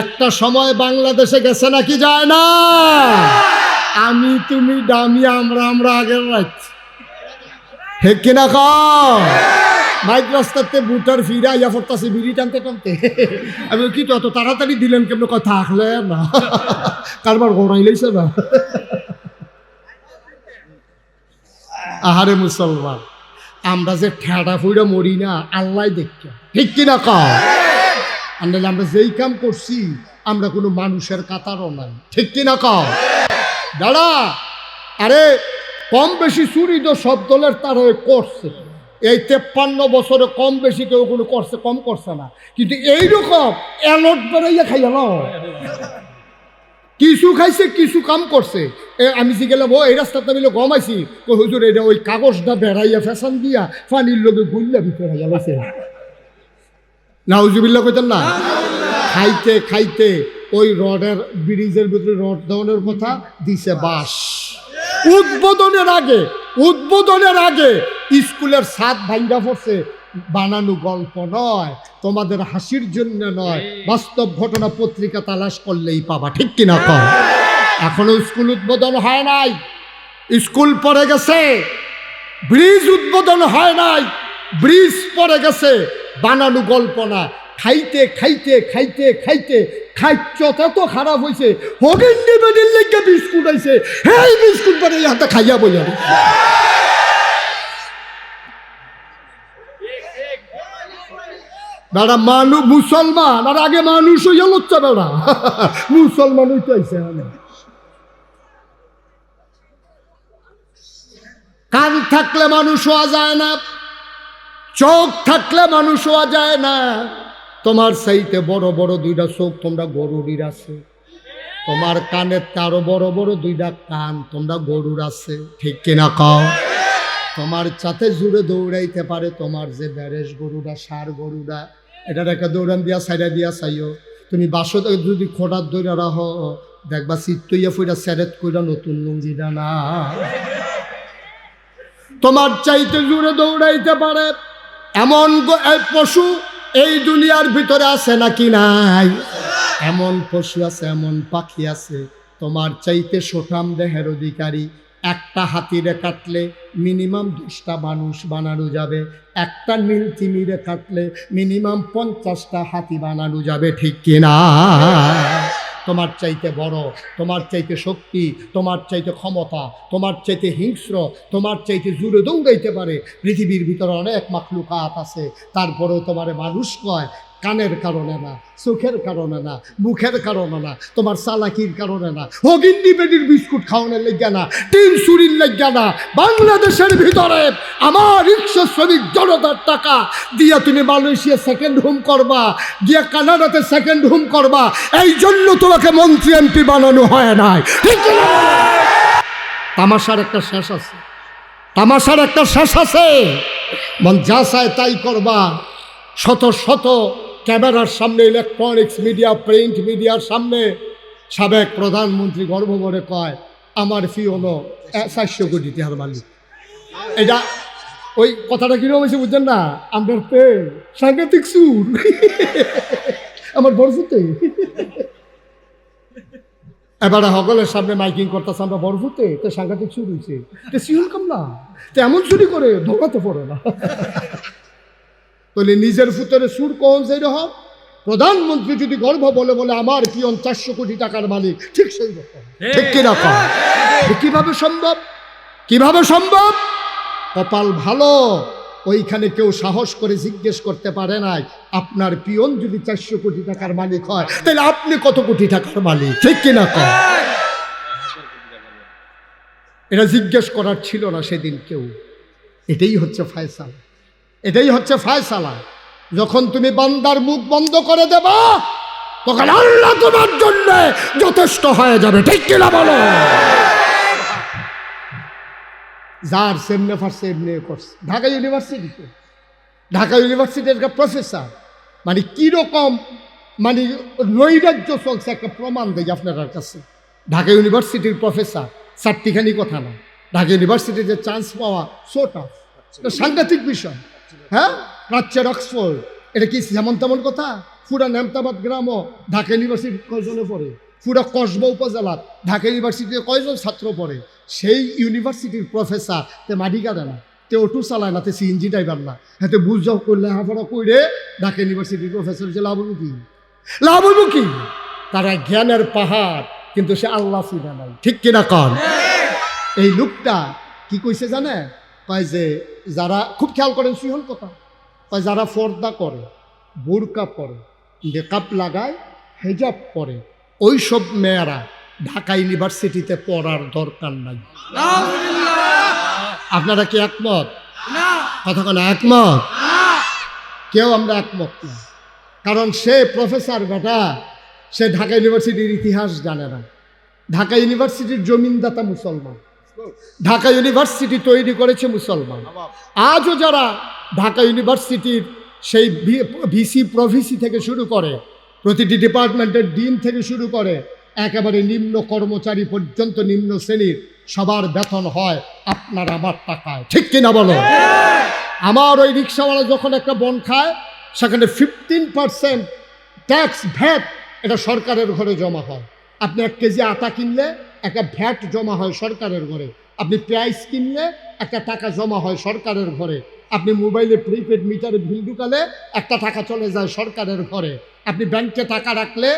একটা সময় বাংলাদেশে গেছে নাকি যায় না? আমি তুমি দামি আমরা আগের রাখছি, ঠিক কিনা? বাইক রাস্তাতে বুটার ফিরা ইয়া পড়তাছে বিড়ি টানতে টানতে। আমি কি তো এত তাড়াতাড়ি দিলেন কেমন? কথা থাকলে না, কারবার গড়াই লাইছে না। আহারে মুসলমান, আমরা যে ঠেড়া ফুইরা মরি না, আল্লাহ দেখছে, ঠিক কিনা? আন্দাজ আমরা যেই কাম করছি, আমরা কোনো মানুষের কাতারও নাই, ঠিক কিনা? দাঁড়া, আরে কম বেশি চুরি তো সব দলের তারা করছে। এই 53 বছরে কম বেশি কেউ কোনো করছে, কম করছে না। কিন্তু এইরকম অ্যালট বেড়াইয়া খাইয়া না, কিছু খাইছে, কিছু কাম করছে। আমি যে গেলাম, ও এই রাস্তাতে মিলে গমাইছি, হুজুর এটা ওই কাগজটা বেড়াইয়া ফ্যাশন দিয়া পানির লোকে গুল্লা ভিতরে হইয়া গেছে। নাউজুবিল্লাহ কইতেন না? খাইতে খাইতে ওই রডের ব্রিজের ভিতরে রড দেওয়ানোর কথা দিছে বাস। উদ্বোধনের আগে স্কুলের ছাদ ভাঙ্গা পড়ছে, বানানো গল্প নয়। তোমাদের হাসির জন্য নয়, বাস্তব ঘটনা পত্রিকা তালাশ করলেই পাবা, ঠিক কিনা কও? এখনো স্কুল উদ্বোধন হয় নাই, স্কুল পড়ে গেছে, ব্রিজ উদ্বোধন হয় নাই, ব্রিজ পড়ে গেছে, বানানো গল্প না। খাইতে খাইতে খাইতে খাইতে খাইচ্ছত এত খারাপ হয়েছে, হগিন্নি বেডির লেগে বিস্কুট আইছে, এই বিস্কুট পরে হাতে খাইয়া বইয়া বেড়া মানুষ মুসলমান, আর আগে মানুষ হইয়া লচ্ছে বেড়া মুসলমান হইতে আইছে। কান থাকলে মানুষ হওয়া যায় না, চোখ থাকলে মানুষ হওয়া যায় না। তোমার চাইতে বড় বড় দুইটা চোখ তোমরা গরুরির আছে, তোমার কানের আরো বড় বড় দুইটা কান তোমরা গরুর আছে, ঠিক কিনা কও? তোমার সাথে জুড়ে দৌড়াইতে পারে তোমার যে ব্যারেজ গরুরা, সার গরুরা, এটার একটা দৌড়ান দিয়া সাইডা দিয়া চাইও। তুমি বাসো যদি খোটার দৌড়া রাহ, দেখবা চিত্তইয়া ফুইরা স্যারেত কইরা নতুন লুঙ্গিটা না। তোমার চাইতে জুড়ে দৌড়াইতে পারে এমন পশু এই দুনিয়ার ভিতরে আছে নাকি নাই? এমন পশু আছে, এমন পাখি আছে তোমার চাইতে সোঠাম দেহের অধিকারী। একটা হাতিরে কাটলে মিনিমাম 10টা মানুষ বানানো যাবে, একটা নীল তিমিরে কাটলে মিনিমাম 50টা হাতি বানানো যাবে, ঠিক কিনা? তোমার চাইতে বড়, তোমার চাইতে শক্তি, তোমার চাইতে ক্ষমতা, তোমার চাইতে হিংস্র, তোমার চাইতে জুড়ে দৌড়াইতে পারে পৃথিবীর ভিতরে অনেক মাখলুকাত আছে। তারপরেও তোমার মানুষ কয় কানের কারণে না, চোখের কারণে না, মুখের কারণে না, তোমার চালাকির কারণে না, হগিন্নি বেডির বিস্কুট খাওয়ানোর লেগা না, টিন চুরির লেগা না। বাংলাদেশের ভিতরে আমার রিক্সা শ্রমিক জনতার টাকা দিয়া তুমি মালয়েশিয়া সেকেন্ড হোম করবা, গিয়া কানাডাতে সেকেন্ড হোম করবা, এই জন্য তোমাকে মন্ত্রী এমপি বানানো হয় নাই, ঠিক না? তামাশার একটা শেষ আছে, তামাশার একটা শেষ আছে। মন যা চায় তাই করবা, শত শত ক্যামেরার সামনে, ইলেকট্রনিক্স মিডিয়া, প্রিন্ট মিডিয়ার সামনে সাবেক প্রধানমন্ত্রী গর্ব করে কয় আমার ফি হলো 400 কোটি টাকার মালিক। এটা ওই কথাটা কিরকম হয়েছে বুঝছেন না? আমরা পে সাংঘাতিক সুর আমার বরফুতে এবারে সকলের সামনে মাইকিং করতেছে আমরা বরফুতে, তো সাংঘাতিক সুর হয়েছে, তো শিউল কাম না, তো এমন চুরি করে ধোকাতে পড়ে না। তাহলে নিজের ফুতরে সুর কখন সেই রকম? প্রধানমন্ত্রী যদি গর্ব বলে বলে আমার পিয়ন 400 কোটি টাকার মালিক, ঠিক সেই রকম, ঠিক কিরকম? কিভাবে সম্ভব? কিভাবে সম্ভব? কপাল ভালো, ওইখানে কেউ সাহস করে জিজ্ঞেস করতে পারে নাই আপনার পিয়ন যদি 400 কোটি টাকার মালিক হয় তাহলে আপনি কত কোটি টাকার মালিক, ঠিক কিনা কম? এটা জিজ্ঞেস করার ছিল না সেদিন কেউ। এটাই হচ্ছে ফায়সালা, এটাই হচ্ছে ফায়সালা। যখন তুমি বান্দার মুখ বন্ধ করে দেবা তখন আল্লাহ তোমার জন্য যথেষ্ট হয়ে যাবে, ঠিক কিনা বলো? যার সেমনে ফার্সে এমনি করছে ঢাকা ইউনিভার্সিটিতে, ঢাকা ইউনিভার্সিটির একটা প্রফেসর, মানে কীরকম মানে নৈরাজ্য চলছে একটা প্রমাণ দেয় আপনার কাছে। ঢাকা ইউনিভার্সিটির প্রফেসর, চারটিখানি কথা না, ঢাকা ইউনিভার্সিটিতে চান্স পাওয়া সোটা সাংঘাতিক বিষয়। হ্যাঁ, প্রাচ্যের অক্সফোর্ড, এটা কি যেমন তেমন কথা? পুরা নেমতাবাদ গ্রামও ঢাকা ইউনিভার্সিটি কয়জনে পড়ে, পুরা কসবা উপজেলার ঢাকা ইউনিভার্সিটিতে কয়জন ছাত্র পড়ে। সেই ইউনিভার্সিটির প্রফেসর তে মাটি কাটে না, তে অটো চালায় না, তে সিএনজি ড্রাইভার না, হাতে বুঝাও করলে হাফাড়া করে ঢাকা ইউনিভার্সিটির প্রফেসর যে লাভ হইব কি? লাভ হইব কি? তারা জ্ঞানের পাহাড়, কিন্তু সে আল্লাহ চিনে নাই, ঠিক কিনা কন? এই লোকটা কি কইছে জানে? কয় যে যারা, খুব খেয়াল করেন সিহল কথা, কয় যারা পর্দা করে, বোরকা পরে, মেকআপ লাগায়, হেজাব পরে, ওই সব মেয়েরা ঢাকা ইউনিভার্সিটিতে পড়ার দরকার নাই। আপনারা কি একমত? কথা কেন একমত? কেউ আমরা একমত না। কারণ সে প্রফেসর বেটা, সে ঢাকা ইউনিভার্সিটির ইতিহাস জানে না। ঢাকা ইউনিভার্সিটির জমিনদাতা মুসলমান, ঢাকা ইউনিভার্সিটি তৈরি করেছে মুসলমান। আজও যারা ঢাকা ইউনিভার্সিটির সেই ভিসি প্রভিসি থেকে শুরু করে, প্রতিটি ডিপার্টমেন্টের ডিন থেকে শুরু করে একেবারে নিম্ন কর্মচারী পর্যন্ত, নিম্ন শ্রেণীর সবার বেতন হয় আপনার আমার টাকায়, ঠিক কিনা বলো? আমার ওই রিক্সাওয়ালা যখন একটা বন খায় সেখানে 15% ট্যাক্স ভ্যাট এটা সরকারের ঘরে জমা হয়। আপনি 1 কেজি আটা কিনলে একটা ভ্যাট জমা হয় সরকারের ঘরে। আপনি পেঁয়াজ কিনলে একটা টাকা জমা হয় সরকারের ঘরে। আপনি মোবাইলে প্রিপেড মিটারে বিল ঢুকালে একটা টাকা চলে যায় সরকারের ঘরে। আপনি ব্যাংকে টাকা রাখলে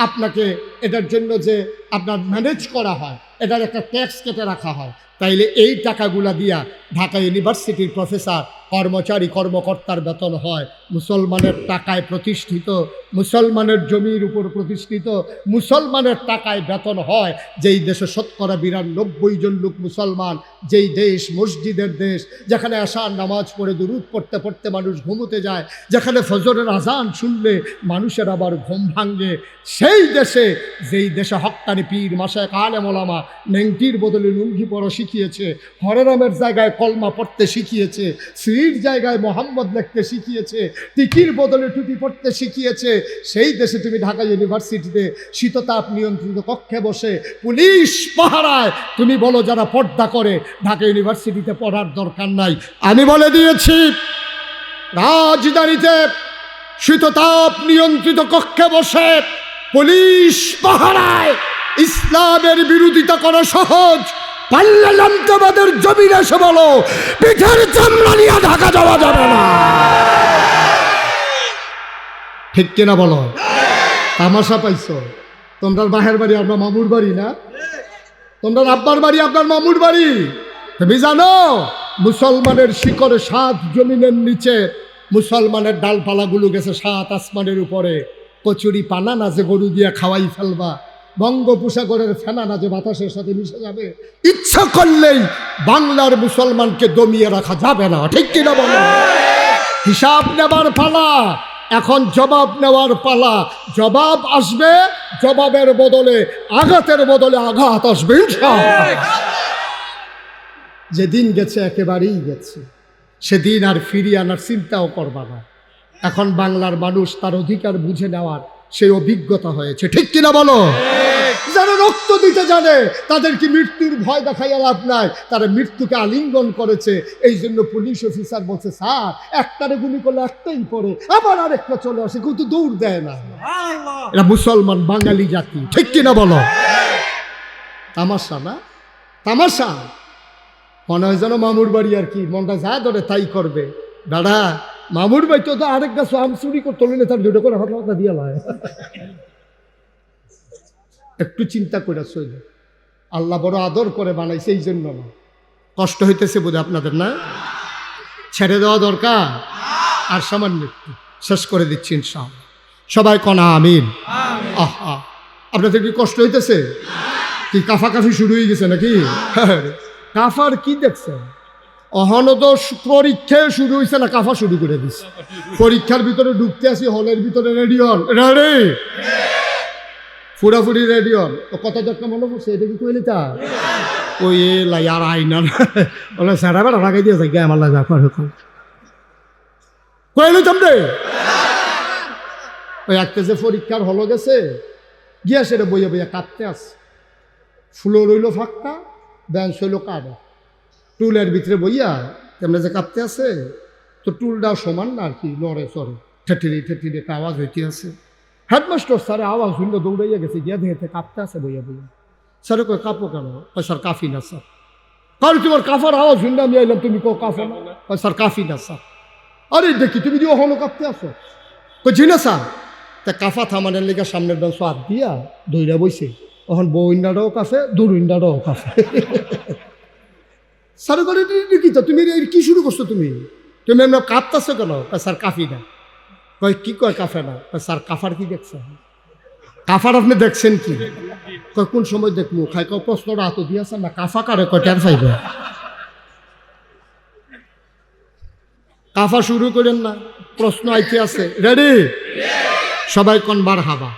আপনাকে এটার জন্য যে আপনার ম্যানেজ করা হয় এটার একটা ট্যাক্স কেটে রাখা হয়। তাইলে এই টাকাগুলা দিয়া ঢাকা ইউনিভার্সিটির প্রফেসর, কর্মচারী, কর্মকর্তার বেতন হয় মুসলমানের টাকায় প্রতিষ্ঠিত, মুসলমানের জমির উপর প্রতিষ্ঠিত, মুসলমানের টাকায় বেতন হয়। যেই দেশে ৯২% জন লোক মুসলমান, যেই দেশ মসজিদের দেশ, যেখানে আশার নামাজ পড়ে দুরূদ পড়তে পড়তে মানুষ ঘুমোতে যায়, যেখানে ফজরের আজান শুনলে মানুষের আবার ঘুম ভাঙে, সেই দেশে, যেই দেশে হক্কানি পীর মাশায়েখ আলেম ওলামা নেংটির বদলে লুঙ্গি পরা শিখিয়েছে, হরেরামের জায়গায় কলমা পড়তে শিখিয়েছে, শ্রীর জায়গায় মোহাম্মদ লিখতে শিখিয়েছে, টিকির বদলে টুপি পড়তে শিখিয়েছে, সেই দেশে তুমি ঢাকা ইউনিভার্সিটিতে শীততাপ নিয়ন্ত্রিত কক্ষে বসে পুলিশ পাহারায় তুমি বলো যারা পর্দা করে ঢাকা ইউনিভার্সিটিতে পড়ার দরকার নাই। আমি বলে দিয়েছি রাজধানীতে শীততাপ নিয়ন্ত্রিত কক্ষে বসে পুলিশ পাহারায় ইসলামের বিরোধিতা করা সহজ। পাল্লা জামতাবাদের জমিনে এসে বলো পিঠের চামড়া নিয়ে ঢাকা যাওয়া যাবে না। ঠিক কিনা বলো? তামাশা পাইছো? তোমরা বাহের বাড়ি আপনার মামুর বাড়ি না? তোমরা আব্বার বাড়ি আপনার মামুর বাড়ি। তুমি জানো মুসলমানের শিকড়ে 7 জমিনের নিচে, মুসলমানের ডালপালাগুলো গেছে 7 আসমানের উপরে। কচুরি পানা না যে গরু দিয়ে খাওয়াই ফেলবা, বঙ্গোপসাগরের ফেনা না যে বাতাসের সাথে মিশে যাবে, ইচ্ছা করলেই বাংলার মুসলমানকে দমিয়ে রাখা যাবে না। ঠিক কিনা বলো? হিসাব নেবার পালা, এখন জবাব নেওয়ার পালা। জবাব আসবে, জবাবের বদলে আঘাতের বদলে আঘাত আসবে ইনশাআল্লাহ। যেদিন গেছে একেবারেই গেছে, সেদিন আর ফিরিয়ে আনার চিন্তাও করবা না। এখন বাংলার মানুষ তার অধিকার বুঝে নেওয়ার সেই অভিজ্ঞতা হয়েছে। ঠিক কিনা বলো? যারা রক্ত দিতে জানে তাদেরকে মৃত্যুর ভয় দেখাইয়া লাভ নাই, তারা মৃত্যুকে আলিঙ্গন করেছে। এই জন্য পুলিশ অফিসার বলছে স্যার একটারে গুলি করলে একটাই পড়ে, আবার আরেকটা চলে আসে, কিন্তু দৌড় দেয় না। এরা মুসলমান বাঙালি জাতি। ঠিক কিনা বলো? তামাশা না? তামাশা মনে হয় যেন মামুর বাড়ি আর কি, মনটা যা ধরে তাই করবে। দাদা মামুর বাড়ি তো আরেক গাছ আম চুরি করতে হলে তার দুটো করে হাত দিয়ে লয়। একটু চিন্তা করে চলে, আল্লাহ বড় আদর করে বানাইছে, এই জন্য না। কষ্ট হইতেছে বোধহয় আপনাদের না? ছেড়ে দেওয়া দরকার। আর সামান্য একটু শেষ করে দিচ্ছি ইনশাআল্লাহ। সবাই কনা আমিন। আহা, আপনাদের কি কষ্ট হইতেছে? কি কাফাকাফি শুরু হয়ে গেছে নাকি? কাফার কি দেখছেন? অহনদ পরীক্ষা শুরু হয়েছে না কাফা শুরু করে দিচ্ছে। পরীক্ষার ভিতরে ঢুকতে আসি, হলের ভিতরে রেডি হন, রেডি ফুরাফুরি রেডি হন। তো কত দরকার মনে পড়ছে এটা কি কইলি তা ওই লাই আর আইনা বলে স্যারা বেড়া লাগাই দিয়ে যাই আমার লাগে আপনার কইলি তোমরে ওই একটা যে পরীক্ষার হলো গেছে গিয়া সেটা বইয়া বইয়া কাঁদতে আসে। ফুলো রইল ফাঁকটা, বেঞ্চ হইল কাদা, টুলের ভিতরে বইয়া তেমনি যে কাঁপতে আছে, তো টুলটাও সমান না আর কি, লড়ে চড়ে ঠেঠিরে ঠেঠিরে একটা আওয়াজ হইতে আছে। হেডমাস্টার স্যারে আওয়াজ শুনলে দৌড়াইয়া গেছে, গিয়া দেখে কাঁপতে আছে বইয়া বইয়া। স্যারে কই কাঁপো কেন? কয় স্যার কাফি না স্যার। কারণ তোমার কাফার আওয়াজ শুনলে আমি আইলাম, তুমি কো কাফো না? কয় স্যার কাফি না স্যার। আরে দেখি তুমি যে ওখানে কাঁপতে আসো। কই জি না স্যার। তা কাফা থামানের লেগে সামনের বেঞ্চ হাত দিয়া দইরা বইছে, তখন বউ ইন্ডাটাও কাফে, দূর ইন্ডাটাও কাফে। স্যার করে কি তো তুমি কি শুরু করছো? তুমি তুমি এমন কাঁপতেছো কেন? স্যার কাফি না। কয় কি কয় কাফে না? স্যার কাফার কি দেখছেন? কাফার আপনি দেখছেন কি? কয় কোন সময় দেখবো? খাই কয় প্রশ্নটা হাত দিয়েছেন না, কাফা কারে কয় টের পাইবে। কাফা শুরু করেন না, প্রশ্ন আইতে আছে। রেডি? সবাই কোন বার হাবা।